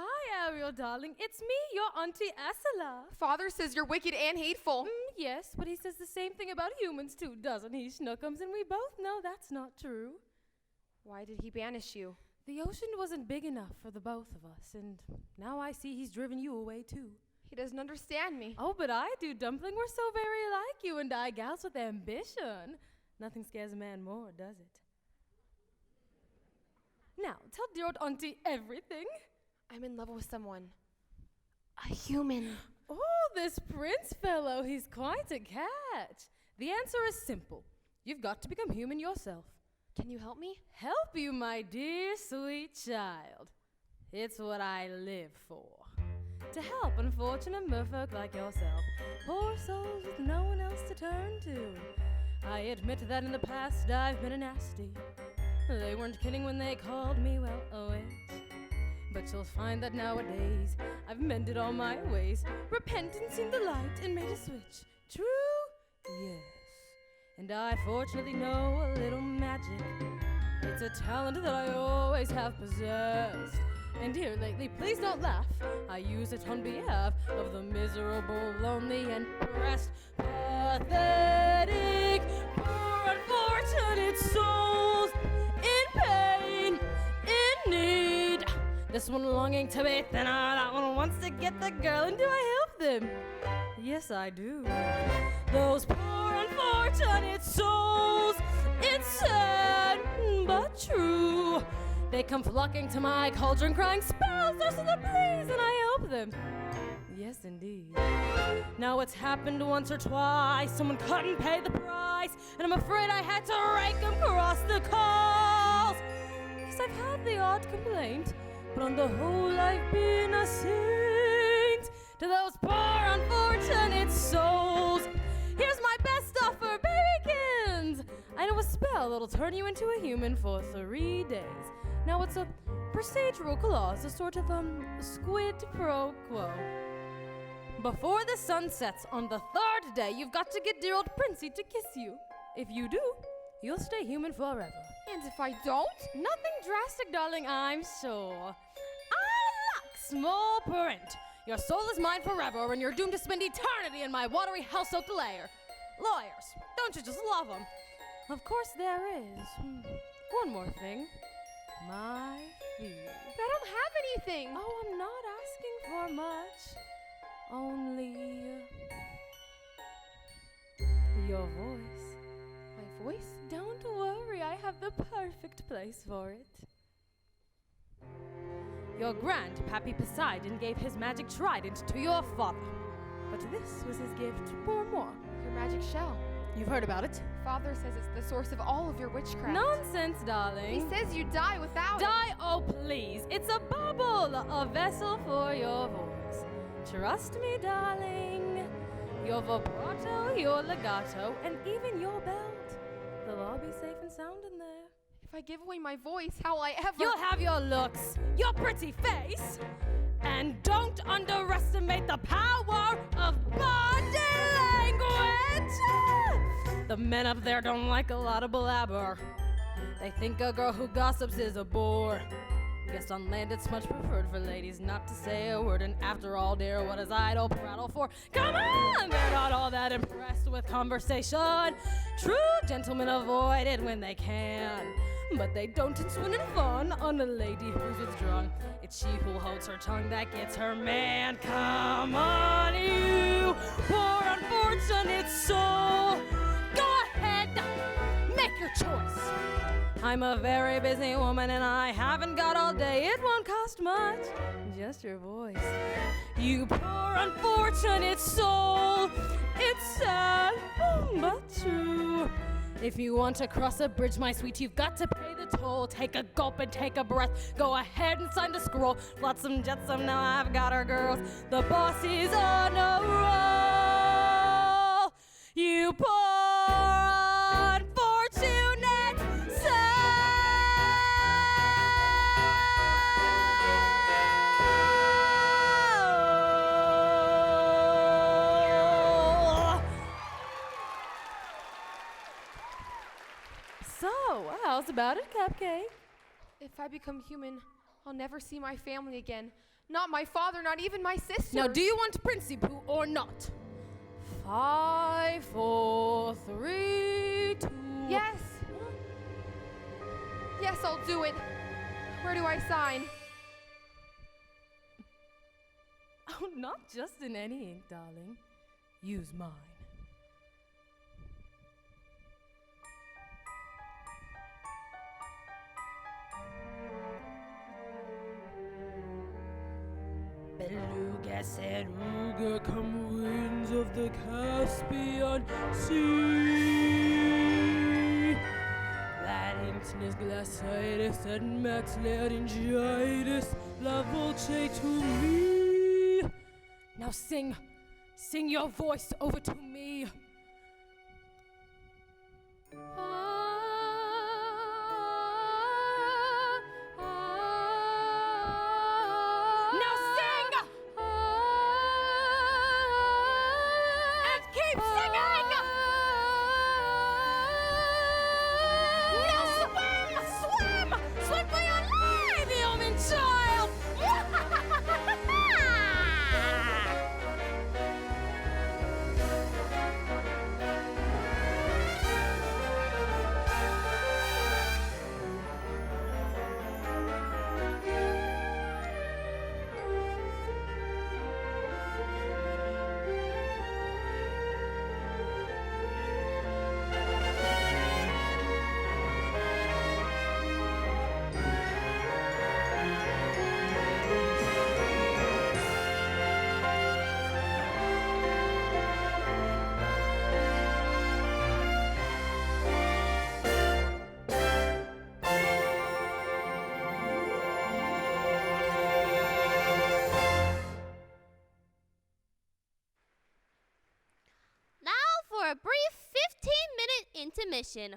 Ariel, darling. It's me, your Auntie Ursula. Father says you're wicked and hateful. Yes, but he says the same thing about humans too, doesn't he, Schnookums? And we both know that's not true. Why did he banish you? The ocean wasn't big enough for the both of us, and now I see he's driven you away too. He doesn't understand me. Oh, but I do, Dumpling. We're so very like you and I, gals with ambition. Nothing scares a man more, does it? Now, tell dear old Auntie everything. I'm in love with someone. A human. Oh, this prince fellow, he's quite a catch. The answer is simple. You've got to become human yourself. Can you help me? Help you, my dear sweet child. It's what I live for. To help unfortunate merfolk like yourself, poor souls with no one else to turn to. I admit that in the past I've been a nasty. They weren't kidding when they called me, well, a witch. But you'll find that nowadays I've mended all my ways. Repentance in the light and made a switch. True? Yes. And I fortunately know a little magic. It's a talent that I always have possessed. And here lately, please don't laugh, I use it on behalf of the miserable, lonely, and oppressed, pathetic, poor, unfortunate souls in pain, in need. This one longing to be thinner, that one wants to get the girl, and do I help them? Yes, I do. Those poor, unfortunate souls, it's sad but true. They come flocking to my cauldron crying, spells, Ursula, please, and I help them. Yes, indeed. Now it's happened once or twice, someone couldn't pay the price, and I'm afraid I had to rake them across the calls. Yes, I've had the odd complaint, but on the whole I've been a saint. To those poor unfortunate souls, here's my best offer, babykins. I know a spell that'll turn you into a human for 3 days. Now it's a procedural clause, a sort of squid pro quo. Before the sun sets on the 3rd day, you've got to get dear old Princey to kiss you. If you do, you'll stay human forever. And if I don't? Nothing drastic, darling, I'm sure. Alack, small print. Your soul is mine forever, and you're doomed to spend eternity in my watery hell-soaked lair. Lawyers, don't you just love them? Of course there is. One more thing. My feet. But I don't have anything. Oh, I'm not asking for much. Only your voice. My voice? Don't worry, I have the perfect place for it. Your grandpappy Poseidon gave his magic trident to your father. But this was his gift pour more. Your magic shell. You've heard about it? Father says it's the source of all of your witchcraft. Nonsense, darling. He says you die without it. Die, oh please. It's It's a bubble, a vessel for your voice. Trust me, darling. Your vibrato, your legato, and even your belt. They'll all be safe and sound in there. If I give away my voice, how will I ever? You'll have your looks, your pretty face, and don't underestimate the power of body language. The men up there don't like a lot of blabber. They think a girl who gossips is a bore. Guess on land it's much preferred for ladies not to say a word. And after all, dear, what is idle prattle for? Come on! They're not all that impressed with conversation. True gentlemen avoid it when they can. But they don't swin in fun on a lady who's withdrawn. It's she who holds her tongue that gets her man. Come on, you poor unfortunate soul. Go ahead, make your choice. I'm a very busy woman and I haven't got all day. It won't cost much, just your voice. You poor unfortunate soul. It's sad, but true. If you want to cross a bridge, my sweet, you've got to pay the toll. Take a gulp and take a breath. Go ahead and sign the scroll. Flotsam jetsam, now I've got her, girls. The boss is on a roll. You poor unfortunate soul. So, how's about it, Cupcake? If I become human, I'll never see my family again. Not my father, not even my sister. Now, do you want Principoo or not? 5, 4, 3, 2. Yes. Yes, I'll do it. Where do I sign? Oh, not just in any ink, darling. Use mine. Beluga said, Uga, come winds of the Caspian Sea. Laryngitis, glaciitis, and max laryngitis, la voce to me. Now sing your voice over to me. A brief 15-minute intermission.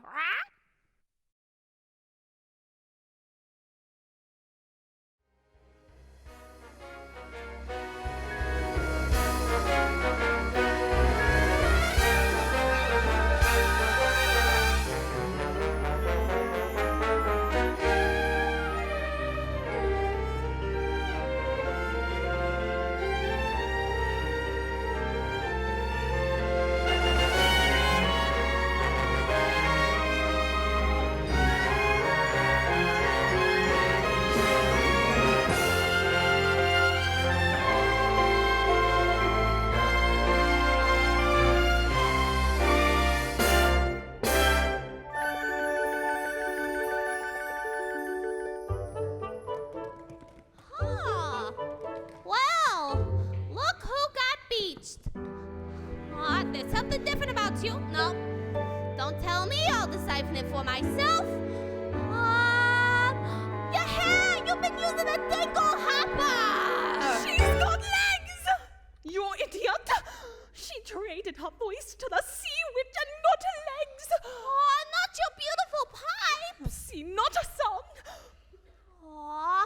There's something different about you. No, don't tell me. I'll decipher it for myself. Your hair, you even using a dingle hopper! She's got legs! You idiot! She traded her voice to the sea witch and not legs! Oh, not your beautiful pipe! See, not a sound! Aw,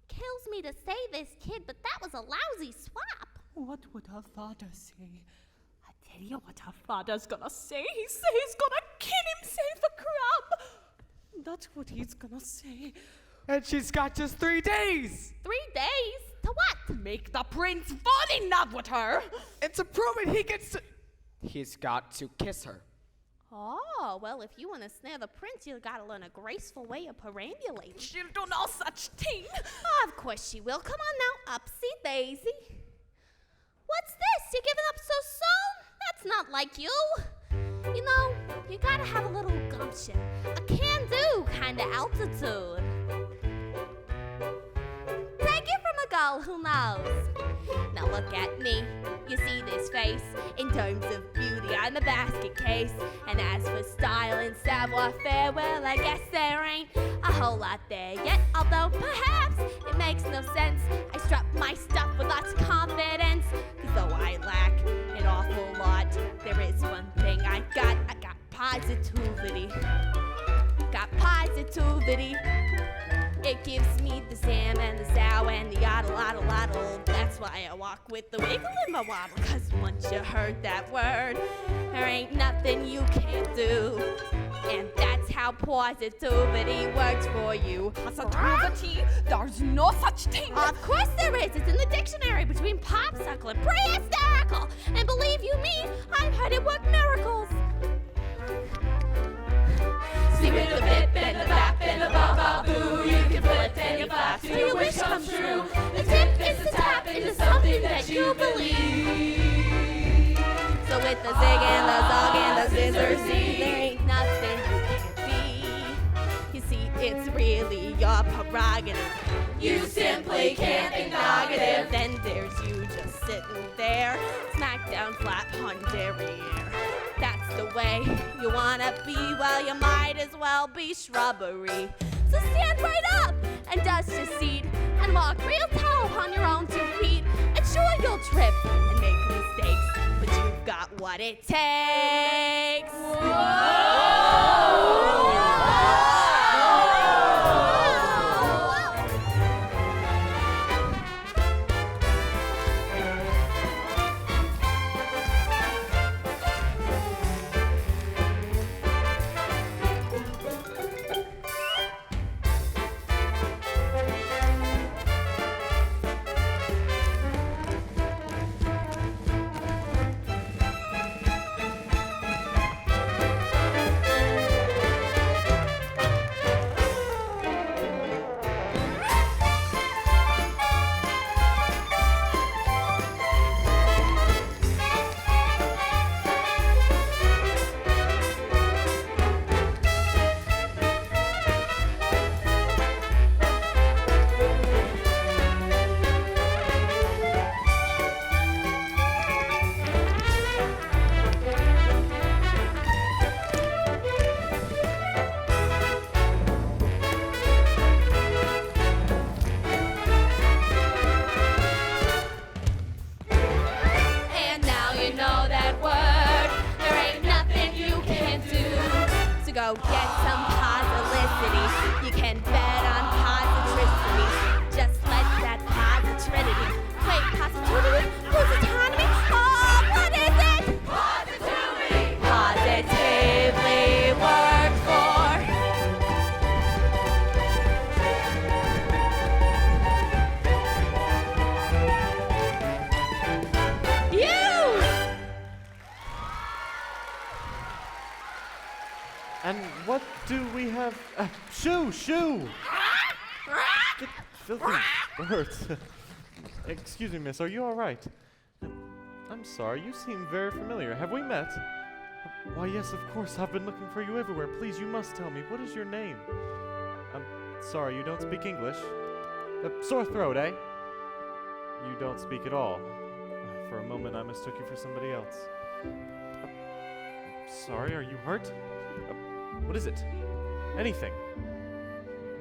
kills me to say this, kid, but that was a lousy swap. What would her father say? I tell you what her father's gonna say. He say he's gonna kill himself a crab. That's what he's gonna say. And she's got just 3 days. 3 days? To what? To make the prince fall in love with her. And to prove it, he gets to... He's got to kiss her. Oh, well, if you want to snare the prince, you gotta learn a graceful way of perambulating. She'll do no such thing. Of course she will. Come on now, Upsy Daisy. What's this? You're giving up so soon? That's not like you. You know, you gotta have a little gumption. A can-do kind of altitude. Take it from a girl who knows. Now look at me. You see this face? In terms of beauty, I'm a basket case. And as for style and savoir-faire, well, I guess there ain't a whole lot there yet. Although perhaps it makes no sense. I strut my stuff with lots of confidence. Cause though I lack an awful lot, there is one thing I got positivity. Got positivity. It gives me the Sam and the Sow and the oddle. That's why I walk with the wiggle in my waddle. Cause once you heard that word, there ain't nothing you can't do. And that's how positivity works for you. Positivity? There's no such thing. Of course there is. It's in the dictionary between popsicle and pre-hysterical. And believe you me, I've heard it work miracles. See with the bip and the bap and the ba-ba-boo, you can flip any flap till your wish comes true. The tip is to tap into something that you believe. So with the zig and the zog and the scissors, see, there ain't nothing you can't be. You see, it's really your prerogative. You simply can't think negative. Then there's you just sitting there, smack down flat on derriere. That's the way you wanna be, well, you might as well be shrubbery. So stand right up and dust your seat and walk real tall on your own 2 feet. And sure, you'll trip and make mistakes, but you've got what it takes. Go get some positivity. You can bet on positricity. Just let that positivity. Wait, positivity? Who's autonomy? Oh, what is it? Positivity. Positively work for. You! And what do we have? Shoo! Get filthy birds. Excuse me, miss, are you all right? I'm sorry, you seem very familiar. Have we met? Why, yes, of course. I've been looking for you everywhere. Please, you must tell me. What is your name? I'm sorry, you don't speak English? Sore throat, eh? You don't speak at all. For a moment, I mistook you for somebody else. Sorry, are you hurt? What is it? Anything.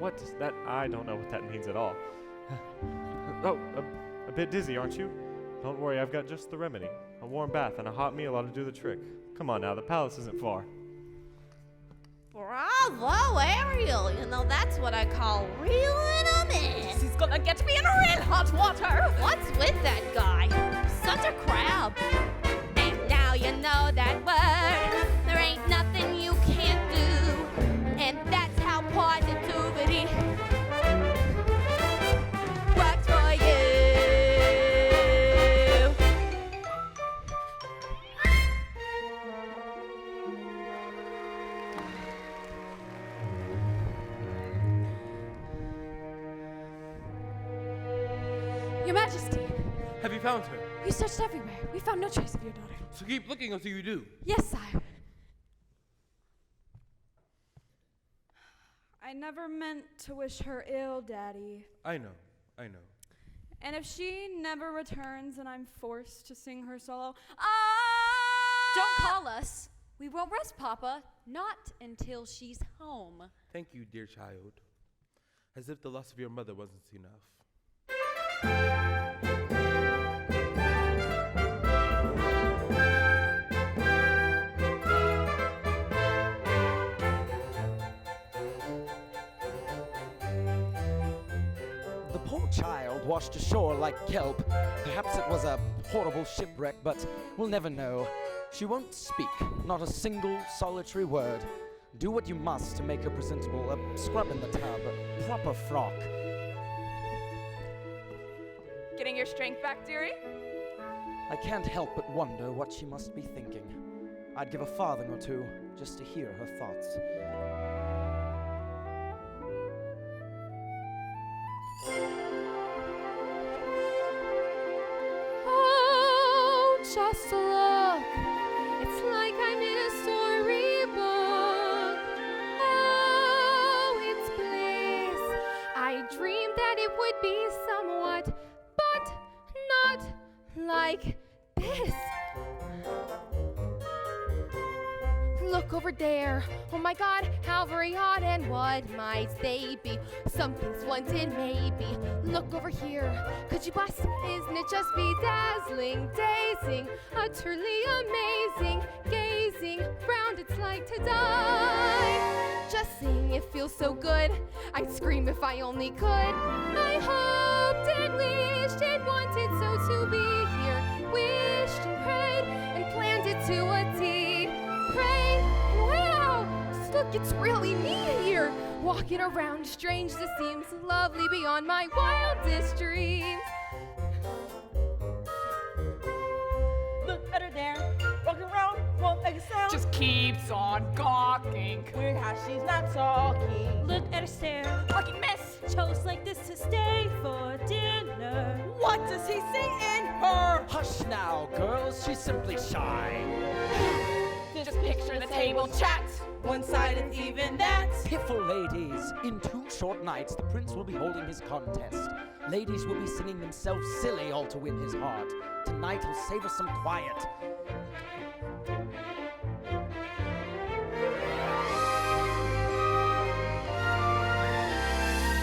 What does that? I don't know what that means at all. Oh, a bit dizzy, aren't you? Don't worry, I've got just the remedy. A warm bath and a hot meal ought to do the trick. Come on now, the palace isn't far. Bravo, Ariel. You know, that's what I call reeling 'em in. She's gonna get me in real hot water. What's with that guy? Such a crab. And now you know that word. There ain't nothing you can't do. And that's how positivity works for you. Your Majesty, Have you found her? we searched everywhere. We found no trace of your daughter. So keep looking until you do. Yes, sire. I never meant to wish her ill, Daddy. I know. And if she never returns and I'm forced to sing her solo, Don't call us. We won't rest, Papa. Not until she's home. Thank you, dear child. As if the loss of your mother wasn't enough. The poor child washed ashore like kelp. Perhaps it was a horrible shipwreck, but we'll never know. She won't speak, not a single solitary word. Do what you must to make her presentable. A scrub in the tub, a proper frock. Getting your strength back, dearie? I can't help but wonder what she must be thinking. I'd give a farthing or two just to hear her thoughts. Oh, just look. It's like I'm in a storybook. Oh, it's bliss. I dreamed that it would be somewhat, but not like this. Look over there. Oh my God, how very odd, and what might they be? Something's wanted, maybe. Look over here. Could you bust? Isn't it just bedazzling, dazing, utterly amazing? Gazing round, it's like to die. Just seeing it feels so good. I'd scream if I only could. I hoped and wished and wanted so to be here. Wished and prayed and planned it to a T. Prayed, and wow, just look, it's really me here. Walking around strange, this seems lovely beyond my wildest dreams. look at her there, walking around, won't make a sound. Just keeps on gawking. Weird how she's not talking. Look at her stare. Fucking mess. Chose like this to stay for dinner. What does he see in her? Hush now, girls, she's simply shy. Just picture the table chat. One-sided, even that. Piffle ladies, in 2 short nights, the prince will be holding his contest. Ladies will be singing themselves silly all to win his heart. Tonight he'll save us some quiet.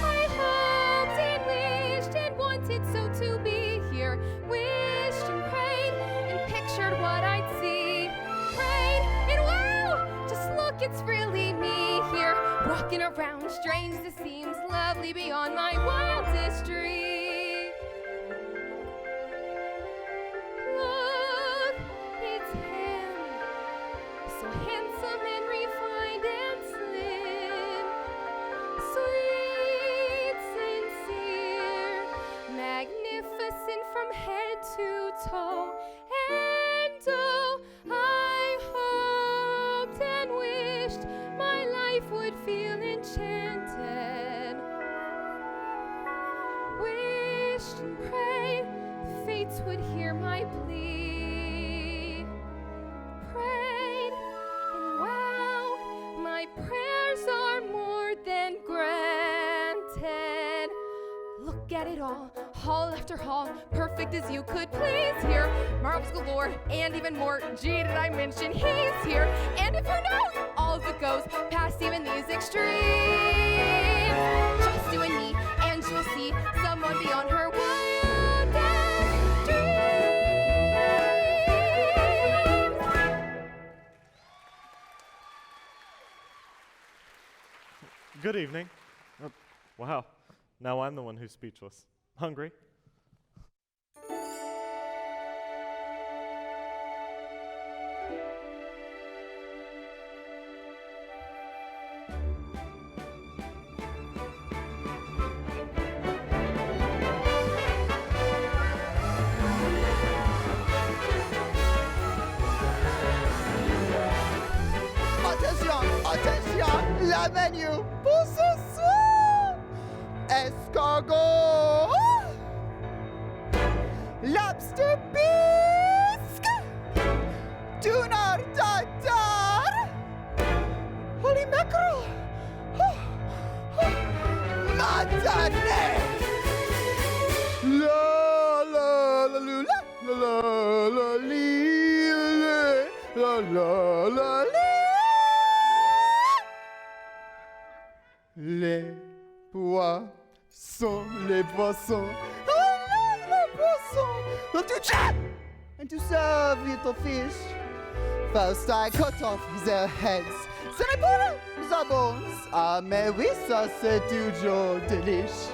I hoped and wished and wanted so to be here. Wished and prayed and pictured what I'd see. Prayed and wow, just look, it's really me here. Walking around strange, this seems lovely beyond my wildest dream. Look, it's him, so handsome and refined and slim. Sweet, sincere, magnificent from head to toe. And oh, I hoped and wished my life would feel enchanted. Wished and prayed fates would hear my plea. Prayed, and wow, my prayers are more than granted. Look at it all, hall after hall, perfect as you could please here. Marbles galore, and even more. Gee, did I mention he's here? And if who knows, all walls it goes, past even these extremes. Just you and me, and you'll see someone beyond her wildest dreams. Good evening. Wow, now I'm the one who's speechless. Hungry? Attention, la menu pour ce soir. Escargot, lobster bisque, tuna tartare, holy mackerel, matane. La la la la la la la la la la la. Les poissons, les poissons, les poissons. Look to chop and to serve little fish. First I cut off their heads, then I put up the bones. Ah, mais oui, ça c'est toujours delish.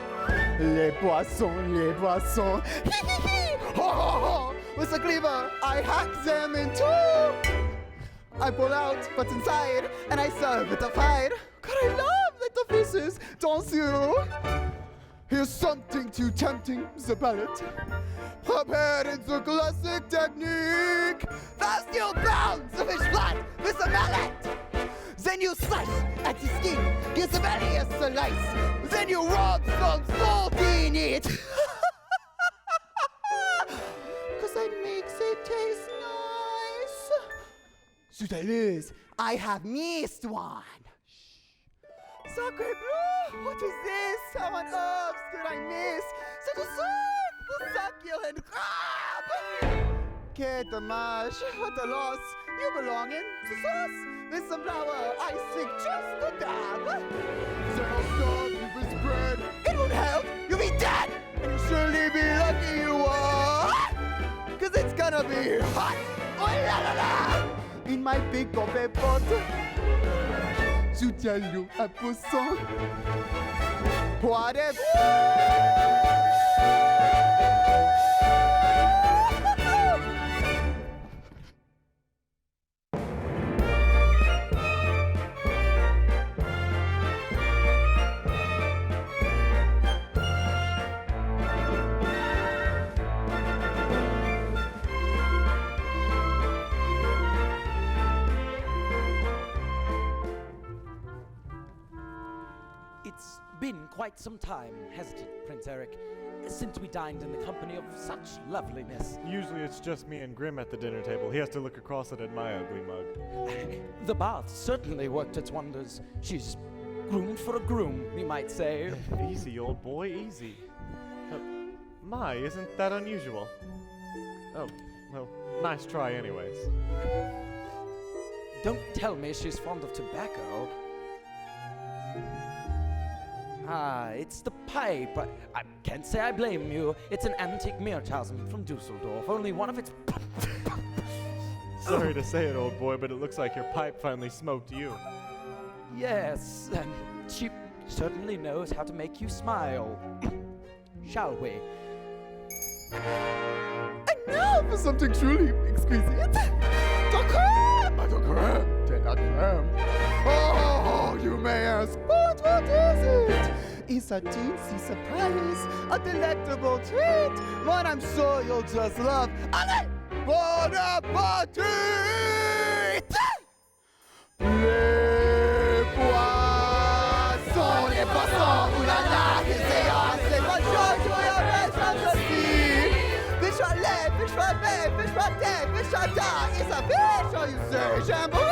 Les poissons, les poissons. Hi hi hi! Ho ho ho! With a cleaver, I hack them in two. I pull out what's inside, and I serve it a fight. God, I love little fishes, don't you? Here's something too tempting, the palate. Prepared in the classic technique. First you pound the fish flat with a mallet. Then you slice at the skin, give the belly a slice. Then you rub some salt in it. Cause that makes it taste nice. Soutalus, I have missed one. Sacre bleu! What is this? How on earth could I miss such a sweet, succulent crab? Que dommage, what a loss. You belong in the sauce. With some flour, I seek just a dab. Then I'll serve you with bread. It won't help, you'll be dead. And you'll surely be lucky you are. Cause it's gonna be hot. Oh la la la! In my big gobe pot. Soutiens-le à poisson. Pois de It's been quite some time, hasn't it, Prince Eric, since we dined in the company of such loveliness. Usually it's just me and Grim at the dinner table. He has to look across it at my ugly mug. The bath certainly worked its wonders. She's groomed for a groom, we might say. Easy, old boy, easy. My, isn't that unusual? Oh, well, nice try anyways. Don't tell me she's fond of tobacco. Ah, it's the pipe. I can't say I blame you. It's an antique Meertausen from Dusseldorf. Only one of its... Sorry to say it, old boy, but it looks like your pipe finally smoked you. Yes, and she certainly knows how to make you smile. Shall we? And now for something truly exquisite. The creme! The creme de la creme. Oh, you may ask, but what is it? It's a teensy surprise, a delectable treat, one I'm sure you'll just love. Allez, bon appétit! Les poissons, ooh la la, qu'est-ce que c'est pas chaud, tu regardes ça aussi. Fish à lait, fish à baie, fish à thé, fish à ta, it's a fish, all you say, jamboree.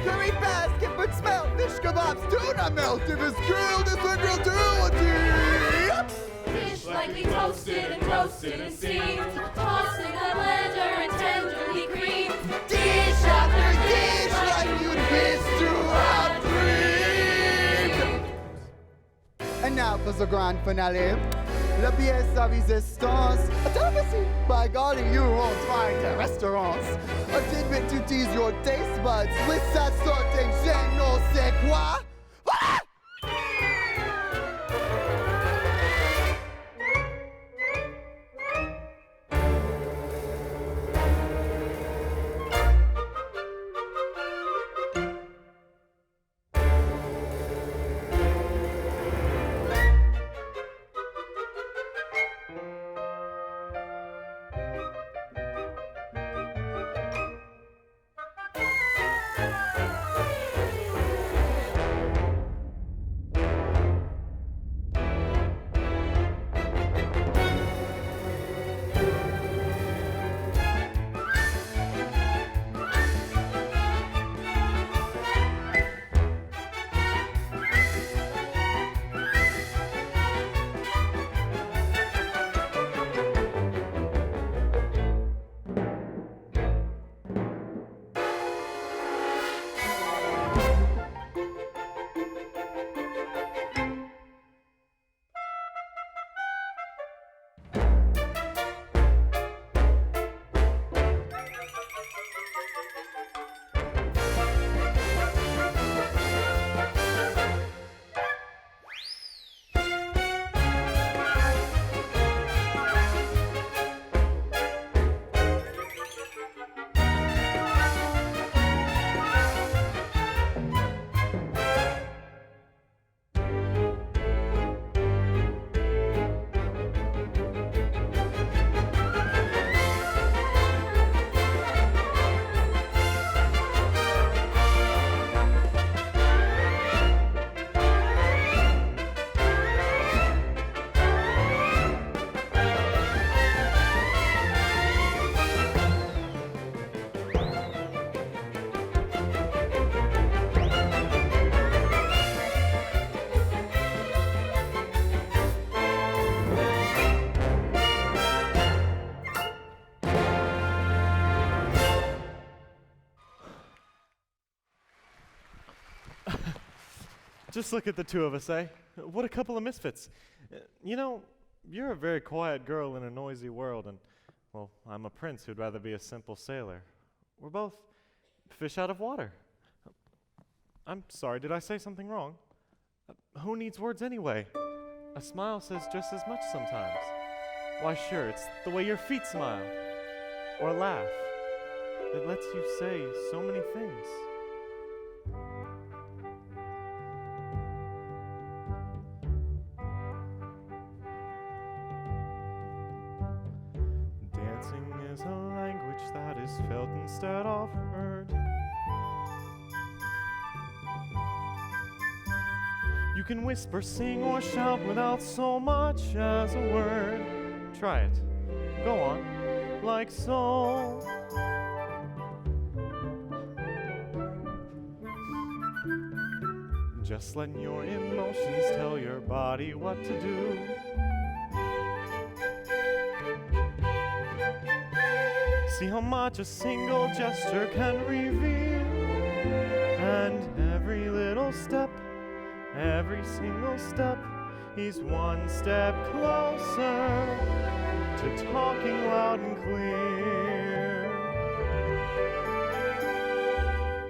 Curry basket would smell, fish kebabs, tuna melt, if it's grilled, it's a grilled to a tea. Fish lightly toasted and roasted and steamed, tossed in a blender and tenderly creamed. Dish after dish, like you'd miss for the grand finale. La pièce à résistance, a delicacy. By golly, you won't find at restaurants. A tidbit to tease your taste buds with that sorting je ne sais quoi. Voilà! Just look at the two of us, eh? What a couple of misfits. You know, you're a very quiet girl in a noisy world, and, well, I'm a prince who'd rather be a simple sailor. We're both fish out of water. I'm sorry, did I say something wrong? Who needs words anyway? A smile says just as much sometimes. Why, sure, it's the way your feet smile. Or laugh. It lets you say so many things. Dancing is a language that is felt instead of heard. You can whisper, sing, or shout without so much as a word. Try it. Go on. Like so. Just letting your emotions tell your body what to do. See how much a single gesture can reveal. And every little step, every single step, he's one step closer to talking loud and clear.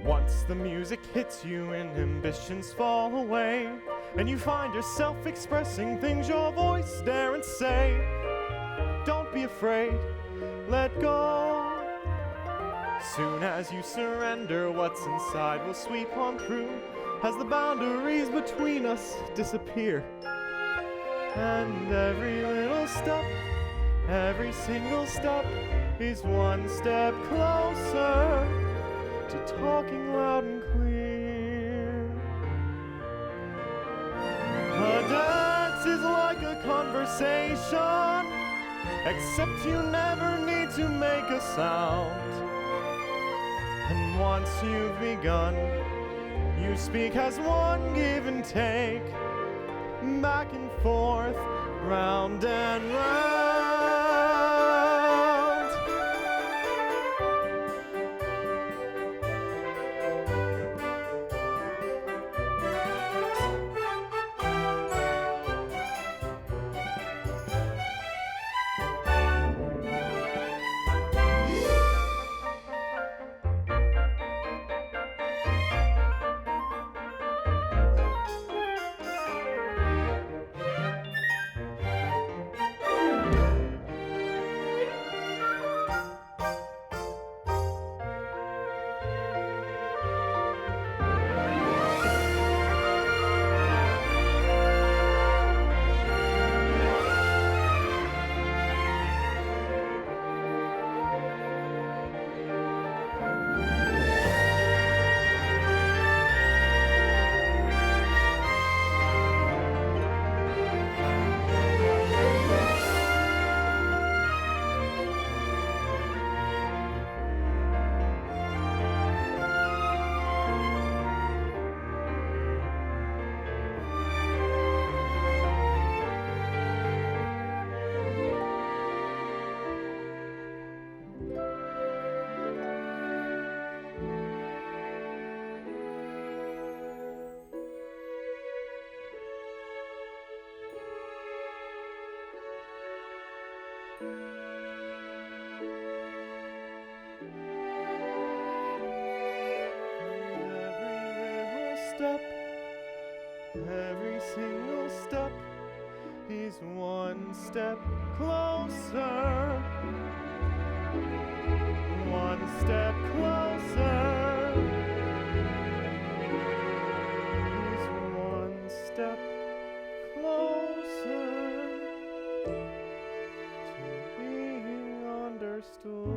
Once the music hits you and ambitions fall away, and you find yourself expressing things your voice daren't say, don't be afraid, let go. Soon as you surrender, what's inside will sweep on through as the boundaries between us disappear. And every little step, every single step, is one step closer to talking loud and clear. A dance is like a conversation, except you never need to make a sound. And once you've begun, you speak as one, give and take, back and forth, round and round. Step, every single step, he's one step closer. One step closer. He's one step closer to being understood.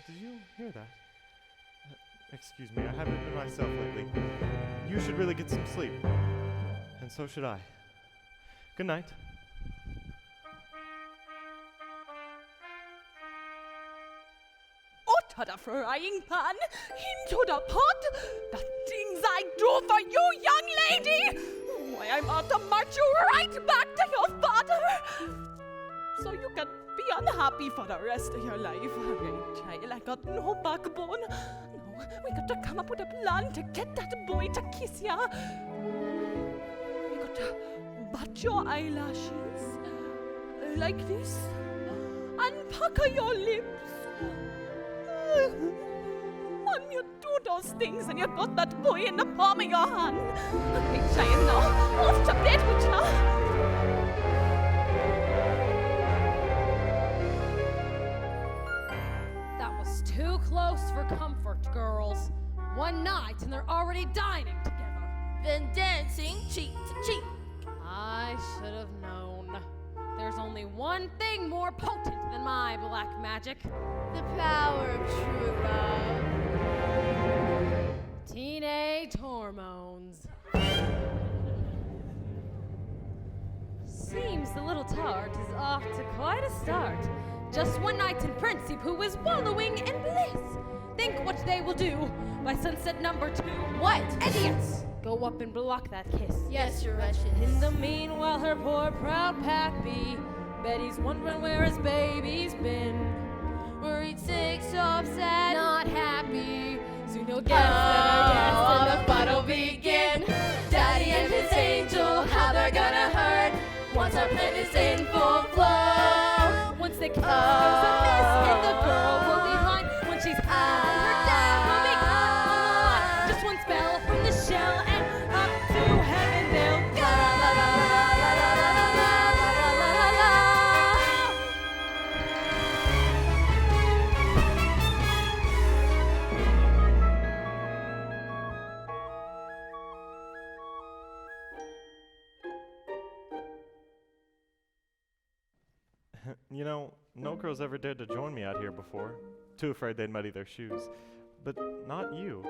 Did you hear that? Excuse me, I haven't been myself lately. You should really get some sleep. And so should I. Good night. Out of the frying pan into the pot. The things I do for you, young lady. Why, I'm out to march you right back to your father. So you can be unhappy for the rest of your life. Hey, child, I got no backbone. No, we got to come up with a plan to get that boy to kiss ya. We got to bat your eyelashes like this and pucker your lips. When you do those things and you got that boy in the palm of your hand. Okay, child, now, off to bed with ya. That was too close for comfort, girls. One night and they're already dining together. Then dancing cheek to cheek. I should have known. There's only one thing more potent than my black magic. The power of true love. Teenage hormones. Seems the little tart is off to quite a start. Just one night in Principe is wallowing in bliss. Think what they will do by sunset number 2. What? Idiots! Go up and block that kiss. Yes, your wretches. In the meanwhile, her poor proud pappy Betty's wondering where his baby's been. Worried, sick, so upset, not happy. Soon he'll guess that all our the fun'll begin. Daddy and his angel, how they're gonna hurt. Once our plan is in full flow. Once the kiss goes amiss and the girl will be blind. When she's out, her dad will be gone. Just one spell from the shell and up to heaven they'll go. You know, no girls ever dared to join me out here before. Too afraid they'd muddy their shoes. But not you.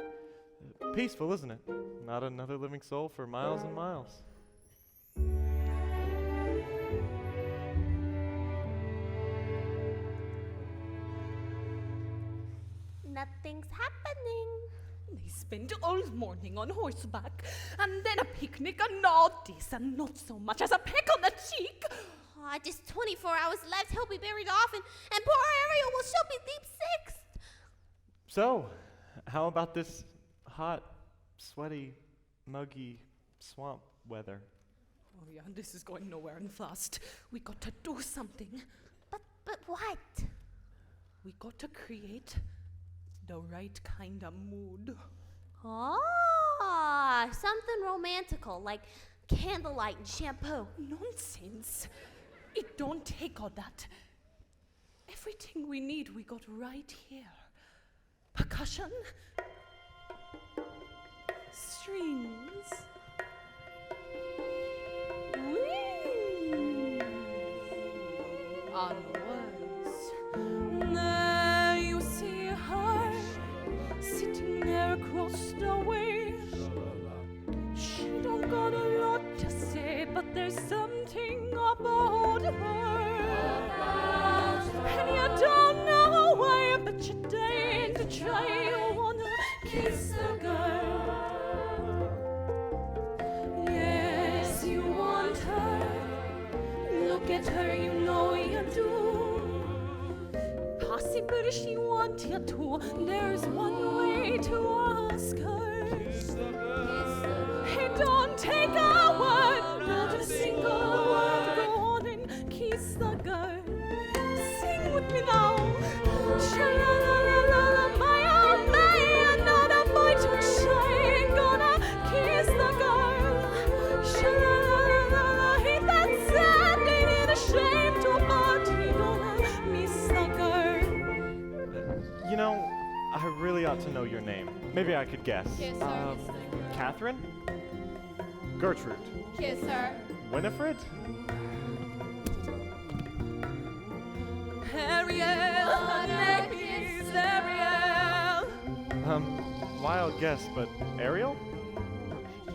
Peaceful, isn't it? Not another living soul for miles and miles. Nothing's happening. They spend all morning on horseback, and then a picnic and all this, and not so much as a peck on the cheek. Just 24 hours left. He'll be buried off, and poor Ariel will still be deep sixth. So, how about this hot, sweaty, muggy swamp weather? Oh yeah, this is going nowhere and fast. We got to do something. But what? We got to create the right kind of mood. Something romantical, like candlelight and shampoo. Nonsense. It don't take all that. Everything we need, we got right here. Percussion, strings, wings, and words. There you see her, sitting there across the way. She don't got a There's something about her. And you don't know why, but you dare to try. You wanna kiss the girl. Yes, you want her. Look at her, you know you do. Possibly she wants you to. There's one way to ask her. It don't take a word, not a single word. Go on and kiss the girl. Sing with me now. Sha-la-la-la-la, my oh my, another boy too shy. Ain't gonna kiss the girl. Sha-la-la-la-la, ain't that sad? Ain't it a shame to but he gonna miss the girl. You know, I really ought to know your name. Maybe I could guess. Kiss her. Catherine? Gertrude? Kiss her. Winifred? Ariel, her name is Ariel. Wild guess, but Ariel?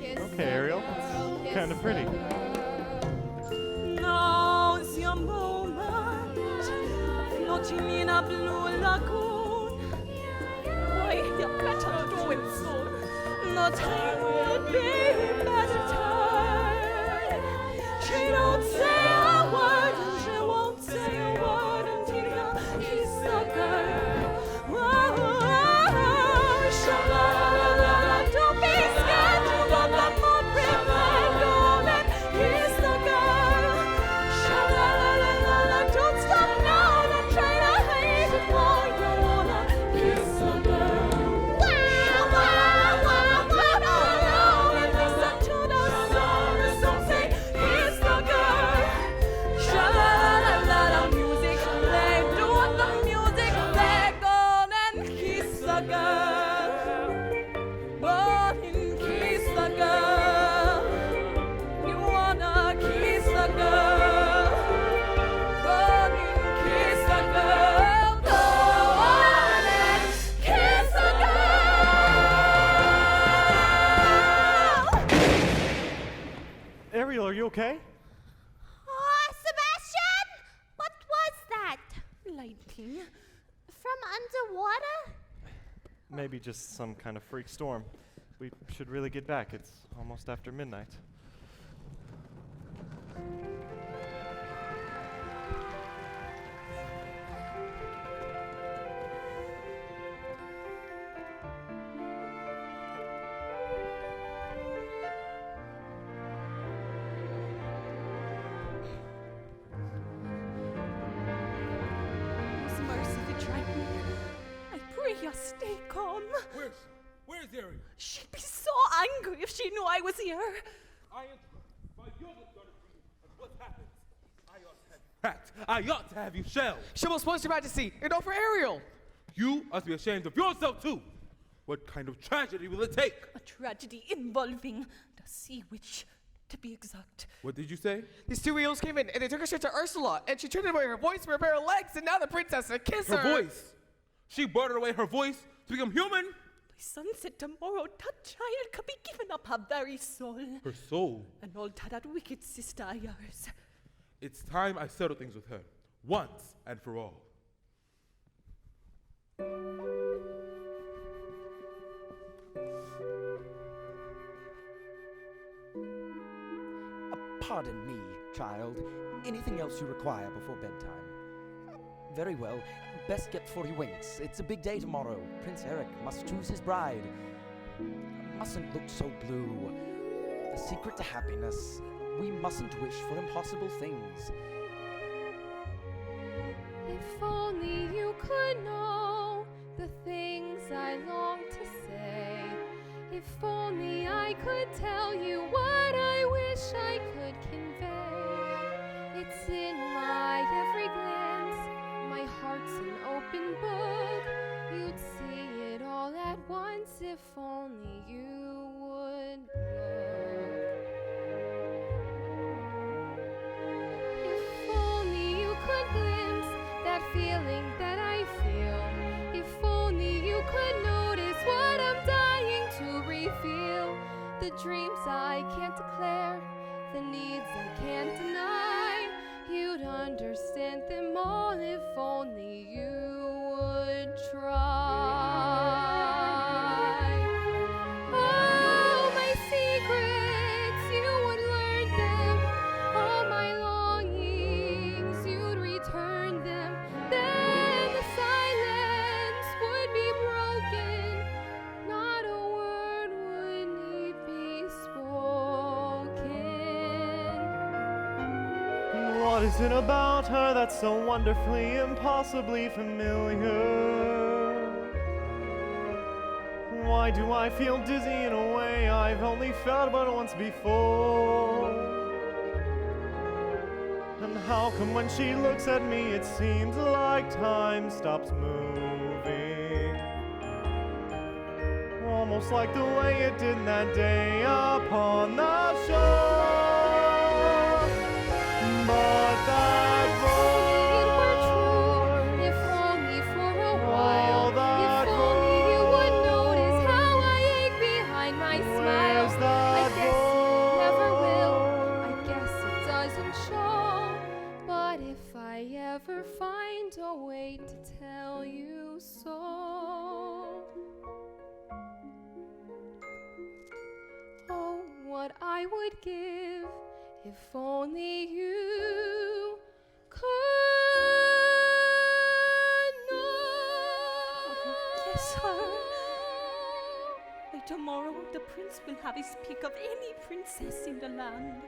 Kiss Okay, the Ariel. girl, kiss Kind of the pretty. girl. Now's your moment, floating in a blue lagoon. Boy, you better do it soon. No time would be better. She don't say a word, and she won't say a word until you kiss the girl. Whoa, sha-la-la-la-la, don't be scared to run the moon river. Go on and kiss the girl. Sha-la-la-la-la, don't stop now, don't try to hide it more. You wanna kiss the girl. Wow, wow, wow, wow, no, and listen to the song. The song say, kiss the girl. Sha-la-la-la-la, music play, do what the music play. Go on and kiss the girl. Go on and kiss the girl. You wanna kiss the girl. Go on and kiss the girl. Go on and kiss the girl. Ariel, are you okay? Oh, Sebastian! What was that? Lightning. From underwater? Maybe just some kind of freak storm. We should really get back. It's almost after midnight. Whose mercy the Triton? I pray you stay calm. Where's Ariel? She'd be so angry if she knew I was here. I am. But you're the daughter of you. And what happens? I ought to have you cracked. I ought to have you shelled. Shibboleth's Your Majesty, and all for Ariel. You must be ashamed of yourself too. What kind of tragedy will it take? A tragedy involving the sea witch, to be exact. What did you say? These two eels came in, and they took her straight to Ursula, and she turned away her voice for a pair of legs, and now the princess to kiss her. Her voice. She bartered away her voice to become human. By sunset tomorrow, that child could be given up her very soul. Her soul. And all to that wicked sister of yours. It's time I settle things with her, once and for all. Pardon me, child. Anything else you require before bedtime? Very well. Best get 40 winks. It's a big day tomorrow. Prince Eric must choose his bride. Mustn't look so blue. The secret to happiness. We mustn't wish for impossible things. If only you could know the things I long to say. If only I could tell you what I wish I could convey. It's in my every glance, my heart's an open book. You'd see it all at once if only you would look. If only you could glimpse that feeling that I feel. If only you could notice what I'm dying to reveal. The dreams I can't declare, the needs I can't deny. You'd understand them all if only you would try. Oh, my secrets, you would learn them. All my longings, you'd return them. Then the silence would be broken. Not a word would need be spoken. What is it about her that's so wonderfully, impossibly familiar? Why do I feel dizzy in a way I've only felt but once before? And how come when she looks at me it seems like time stops moving? Almost like the way it did that day upon the shore. But that voice, If only for a while, that if only you would notice how I ache behind my smile. where's that I guess it never will, I guess it doesn't show. But if I ever find a way to tell you so, oh, what I would give if only you could know. Yes, sir. By tomorrow, the prince will have his pick of any princess in the land.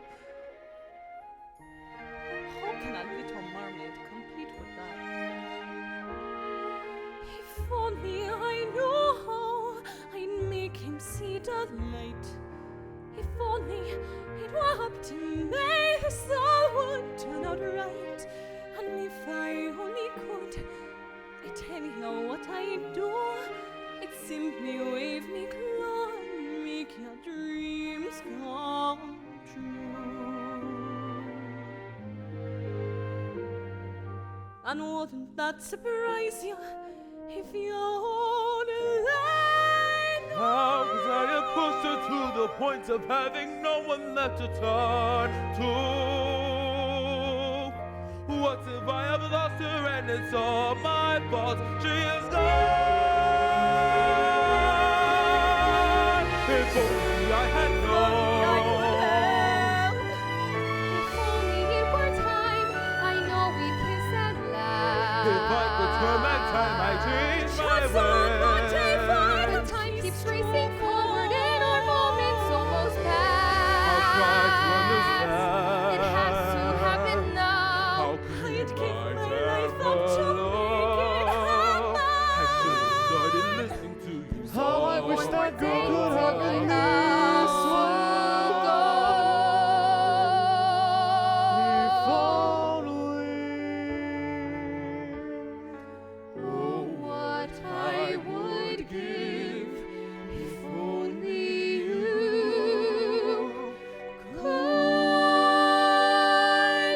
How can a little mermaid compete with that? If only I knew how I'd make him see the light. If only it were up to me, this all would turn out right. And if I only could, I tell you what I'd do. I'd simply wave me claw and make your dreams come true. And wouldn't that surprise you if you only How was I a pusher to the point of having no one left to turn to? What if I have lost her and it's all my fault? She is gone. If only I had known. If only it were time, I know we'd kiss at last. If I could turn back time, I'd change my ways. The time keeps racing forward and our moments almost past. I'll try to understand. It has to happen now. How I'd could give I my tell life her up to no? I should have started listening to you. How I wish songs. that girl could have been this If only. Oh, what I would give if only you could know.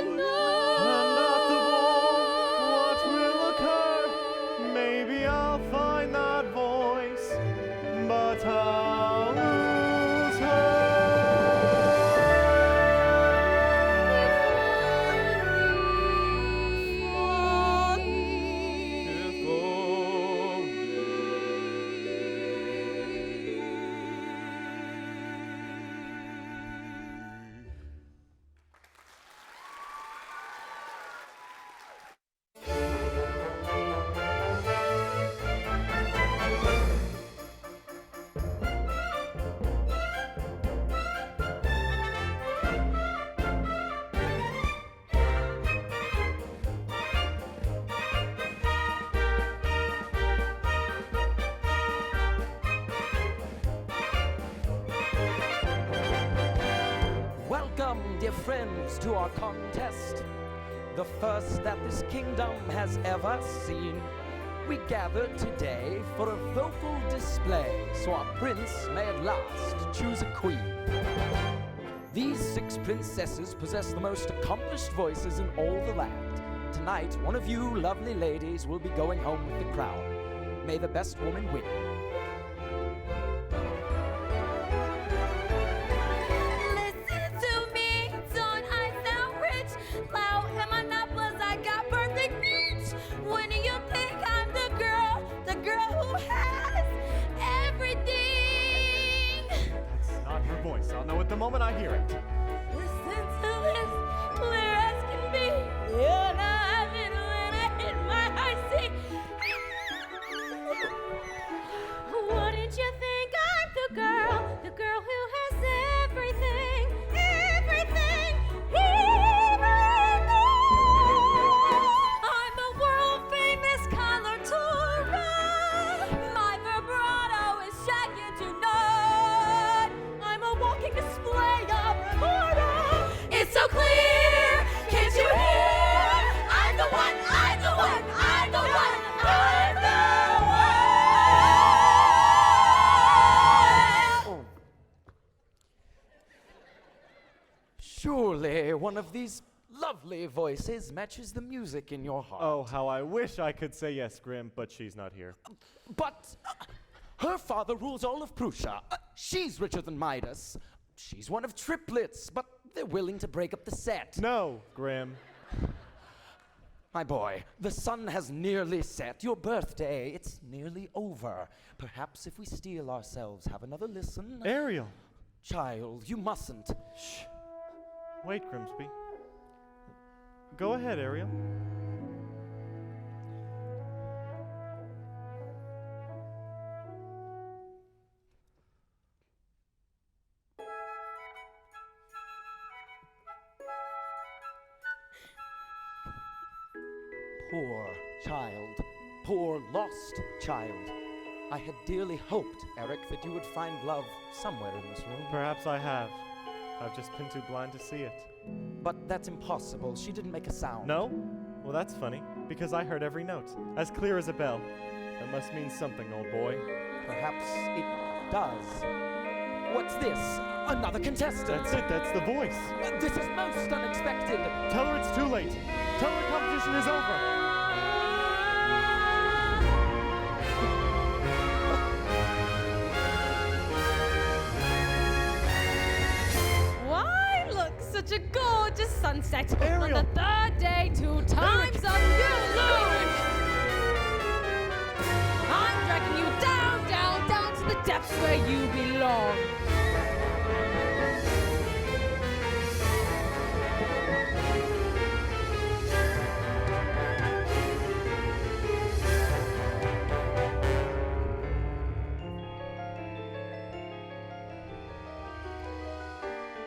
And after what will occur? Maybe I'll find that voice, but I'll lose her. If only. Welcome, dear friends, to our contest, the first that this kingdom has ever seen. We gathered today for a vocal display, so our prince may at last choose a queen. These 6 princesses possess the most accomplished voices in all the land. Tonight, one of you lovely ladies will be going home with the crown. May the best woman win. Listen to me voice. I'll know it the moment I hear it. Listen to this, clear as can be. You're not having when I hit my high C. Wouldn't you think I'm the girl who has everything, everything, everything? I'm a world famous coloratura. My vibrato is second to none. I'm a walking display of horror. It's so clear, can't you hear? I'm the one, I'm the one, I'm the one, I'm the one. Surely one of these lovely voices matches the music in your heart. Oh, how I wish I could say yes, Grim, but she's not here. But her father rules all of Prussia. She's richer than Midas. She's one of triplets, but they're willing to break up the set. No, Grim. My boy, the sun has nearly set. Your birthday, it's nearly over. Perhaps if we steel ourselves, have another listen. Ariel. Child, you mustn't. Shh. Wait, Grimsby. Go ahead, Ariel. Poor child. Poor lost child. I had dearly hoped, Eric, that you would find love somewhere in this room. Perhaps I have. I've just been too blind to see it. But that's impossible. She didn't make a sound. No? Well, that's funny, because I heard every note, as clear as a bell. That must mean something, old boy. Perhaps it does. What's this? Another contestant. That's it, that's the voice. This is most unexpected. Tell her it's too late. Tell her competition is over. Why, look, such a gorgeous sunset. Ariel. On the third day, 2 times up you lose. I'm dragging you down, down, down to the depths where you belong.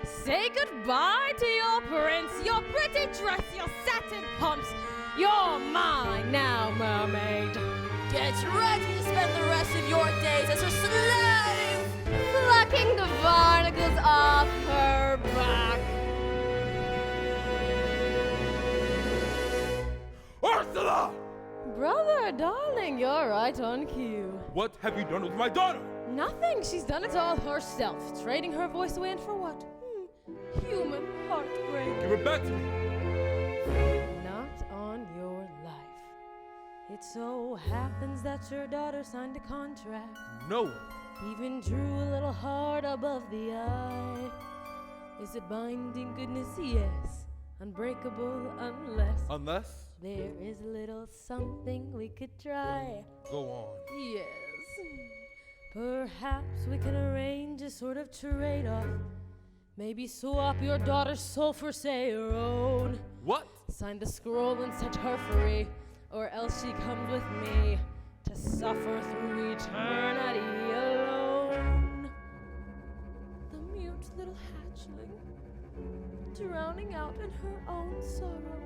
Say goodbye to your prince, your pretty dress, your satin pumps. You're mine now, mermaid. Get ready to spend the rest of your days as her slave, Plucking the barnacles off her back. Ursula! Brother, darling, you're right on cue. What have you done with my daughter? Nothing. She's done it all herself. Trading her voice away and for what? Human heartbreak. Give her back to me. Not on your life. It so happens that your daughter signed a contract. No. Even drew a little heart above the eye. Is it binding? Goodness, yes. Unbreakable unless Unless? there is a little something we could try. Go on. Yes. Perhaps we can arrange a sort of trade-off. Maybe swap your daughter's soul for, say, your own. What? Sign the scroll and set her free, or else she comes with me to suffer through eternity alone. The mute little hatchling, drowning out in her own sorrow,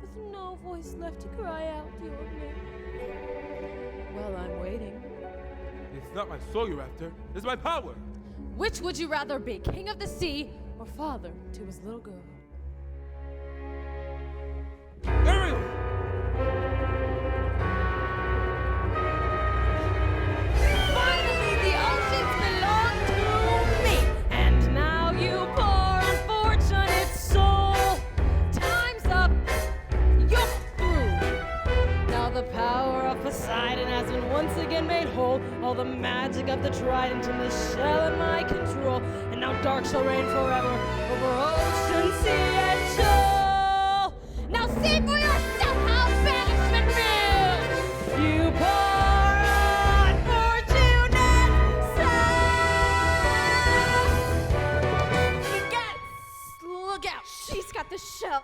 with no voice left to cry out your name. Well, I'm waiting. It's not my soul you're after. It's my power. Which would you rather be, king of the sea or father to his little girl? Ariel! Finally, the oceans belong to me, and now you poor unfortunate soul. Time's up, you're through. Now the power of Poseidon has been once again made whole. All the magic of the trident in the shell in my control, and now dark shall reign forever over ocean, sea, and shore. Now see for yourself how banishment feels. You poor unfortunate soul. the shell.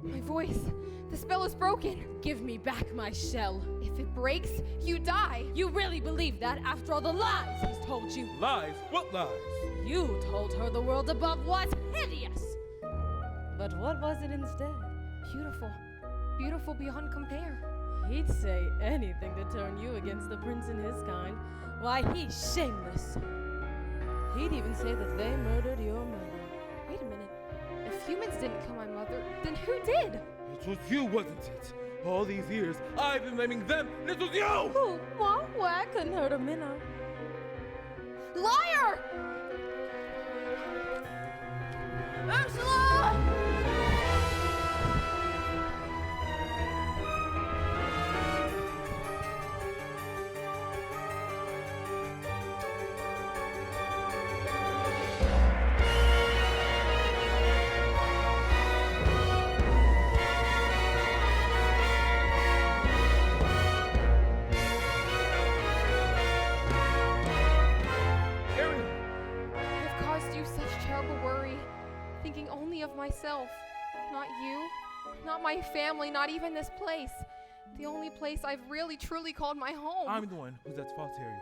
My voice. The spell is broken. Give me back my shell. If it breaks, you die. You really believe that after all the lies he's told you? Lies? What lies? You told her the world above was hideous. But what was it instead? Beautiful. Beautiful beyond compare. He'd say anything to turn you against the prince and his kind. Why, he's shameless. He'd even say that they murdered your mother. Wait a minute. If humans didn't kill my mother, then who did? It was you, wasn't it? All these years, I've been blaming them, and it was you! Oh, well, I couldn't hurt a minnow. Liar! Ursula! I've caused you such terrible worry, thinking only of myself. Not you, not my family, not even this place. The only place I've really truly called my home. I'm the one who's at fault, Ariel.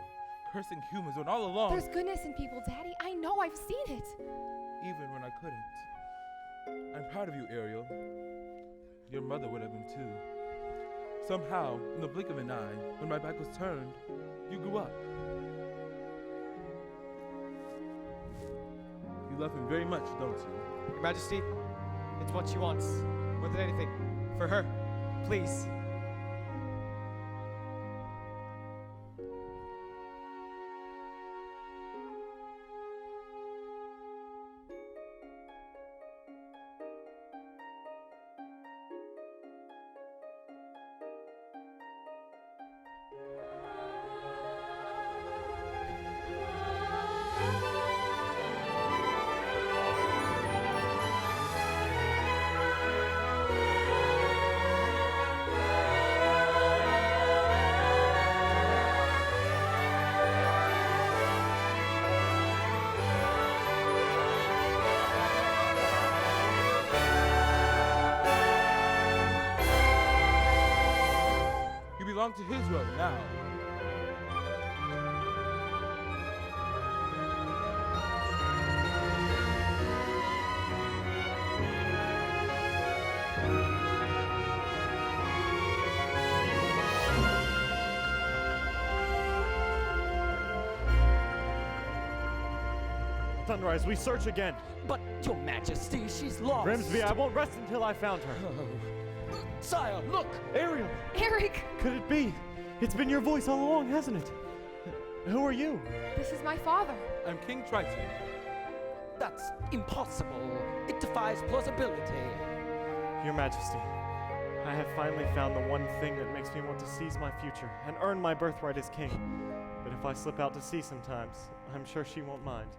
Cursing humans when all along, There's goodness in people, Daddy. I know, I've seen it. even when I couldn't. I'm proud of you, Ariel. Your mother would have been too. Somehow, in the blink of an eye, when my back was turned, you grew up. You love him very much, don't you? Your Majesty, it's what she wants. More than anything. For her. Please. You belong to his realm now. Sunrise, we search again. But, Your Majesty, she's lost. Grimsby, I won't rest until I found her. Sire, look! Ariel, Eric! could it be? It's been your voice all along, hasn't it? Who are you? This is my father. I'm King Triton. That's impossible. It defies plausibility. Your Majesty, I have finally found the one thing that makes me want to seize my future and earn my birthright as king. But if I slip out to sea sometimes, I'm sure she won't mind,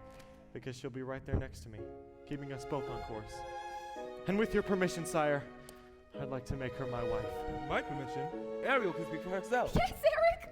because she'll be right there next to me, keeping us both on course. And with your permission, sire, I'd like to make her my wife. My permission? Ariel can speak for herself. Yes, Eric!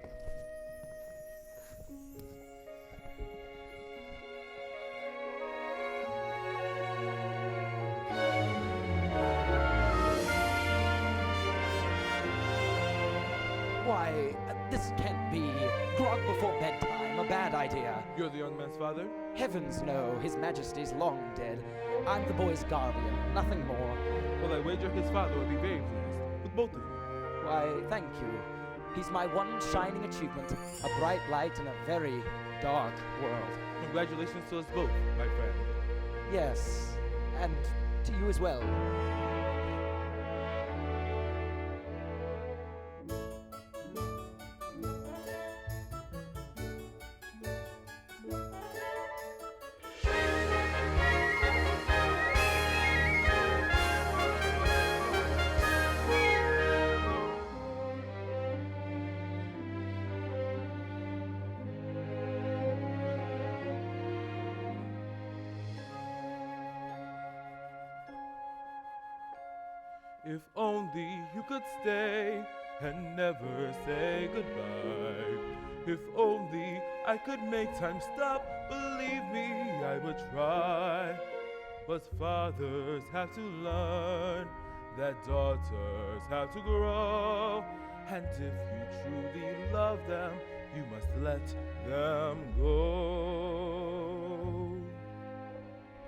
Why, this can't be. Grog before bedtime, a bad idea. You're the young man's father? Heavens no, His Majesty's long dead. I'm the boy's guardian, nothing more. Well, I wager his father would be very pleased with both of you. Why, thank you. He's my one shining achievement, a bright light in a very dark world. Congratulations to us both, my friend. Yes, and to you as well. If only you could stay and never say goodbye. If only I could make time stop. Believe me, I would try. But fathers have to learn that daughters have to grow. And if you truly love them, you must let them go.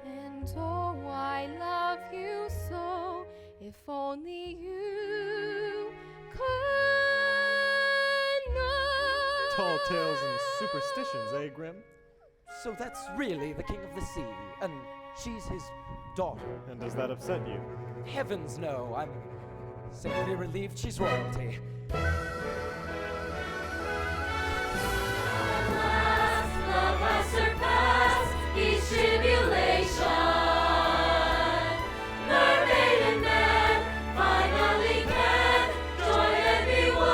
And oh, I love you so. If only you could know. Tall tales and superstitions, eh, Grim? So that's really the king of the sea, and she's his daughter. And does that upset you? Heavens no, I'm simply relieved she's royalty. Alas, love has surpassed each tribulation. Mermaid and man finally can join and be one.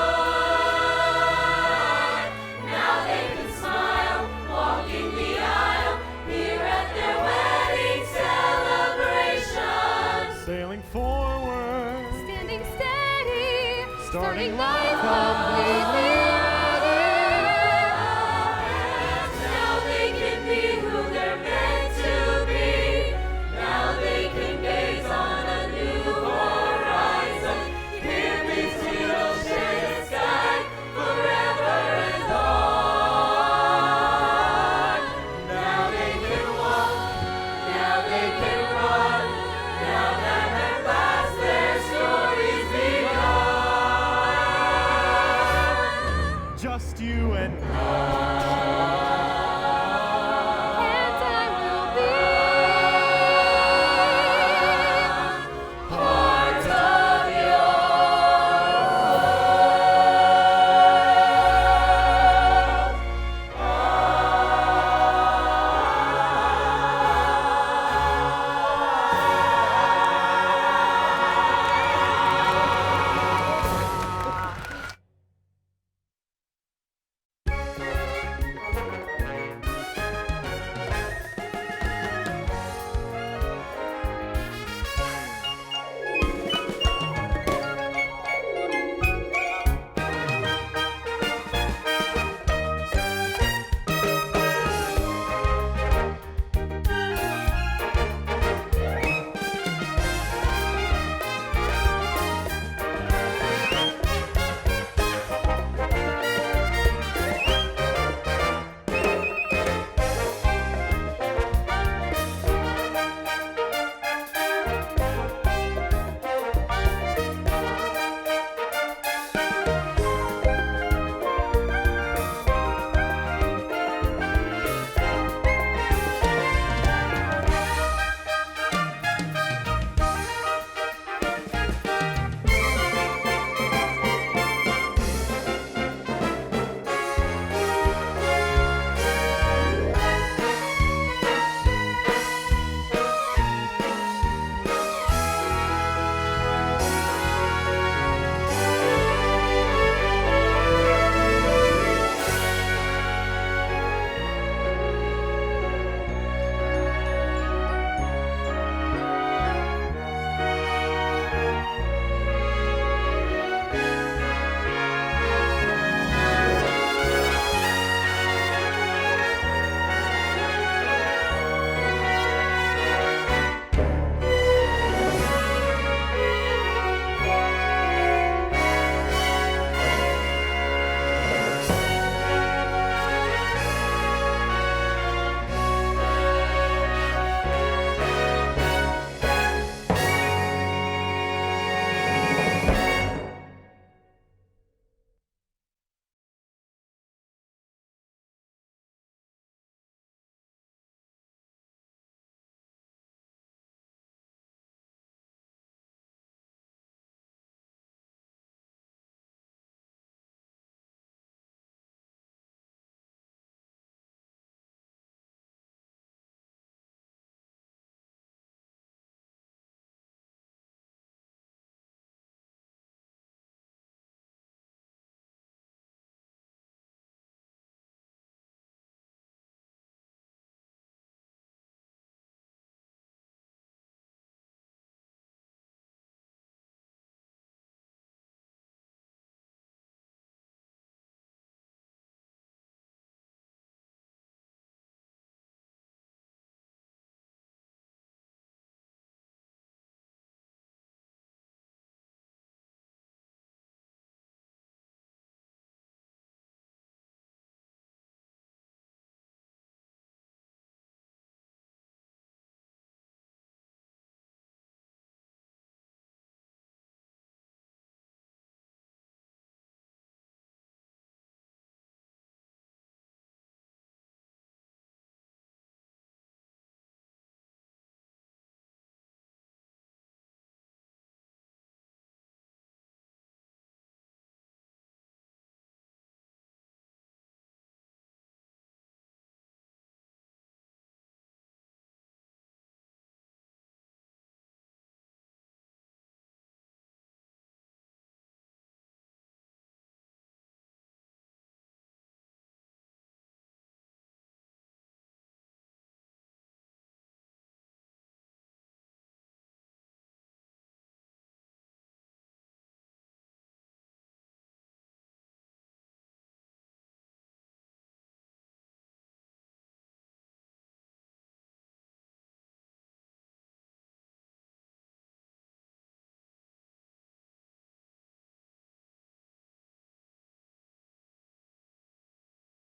Now they can smile, walking the aisle, here at their wedding celebration. Sailing forward, Standing steady, starting life life completely Now they can be who they're meant to be. Now they can gaze on a new horizon. Here between ocean and sky, forever and on. Now they can walk, now they can run. Now that at last their story's begun. just you and I.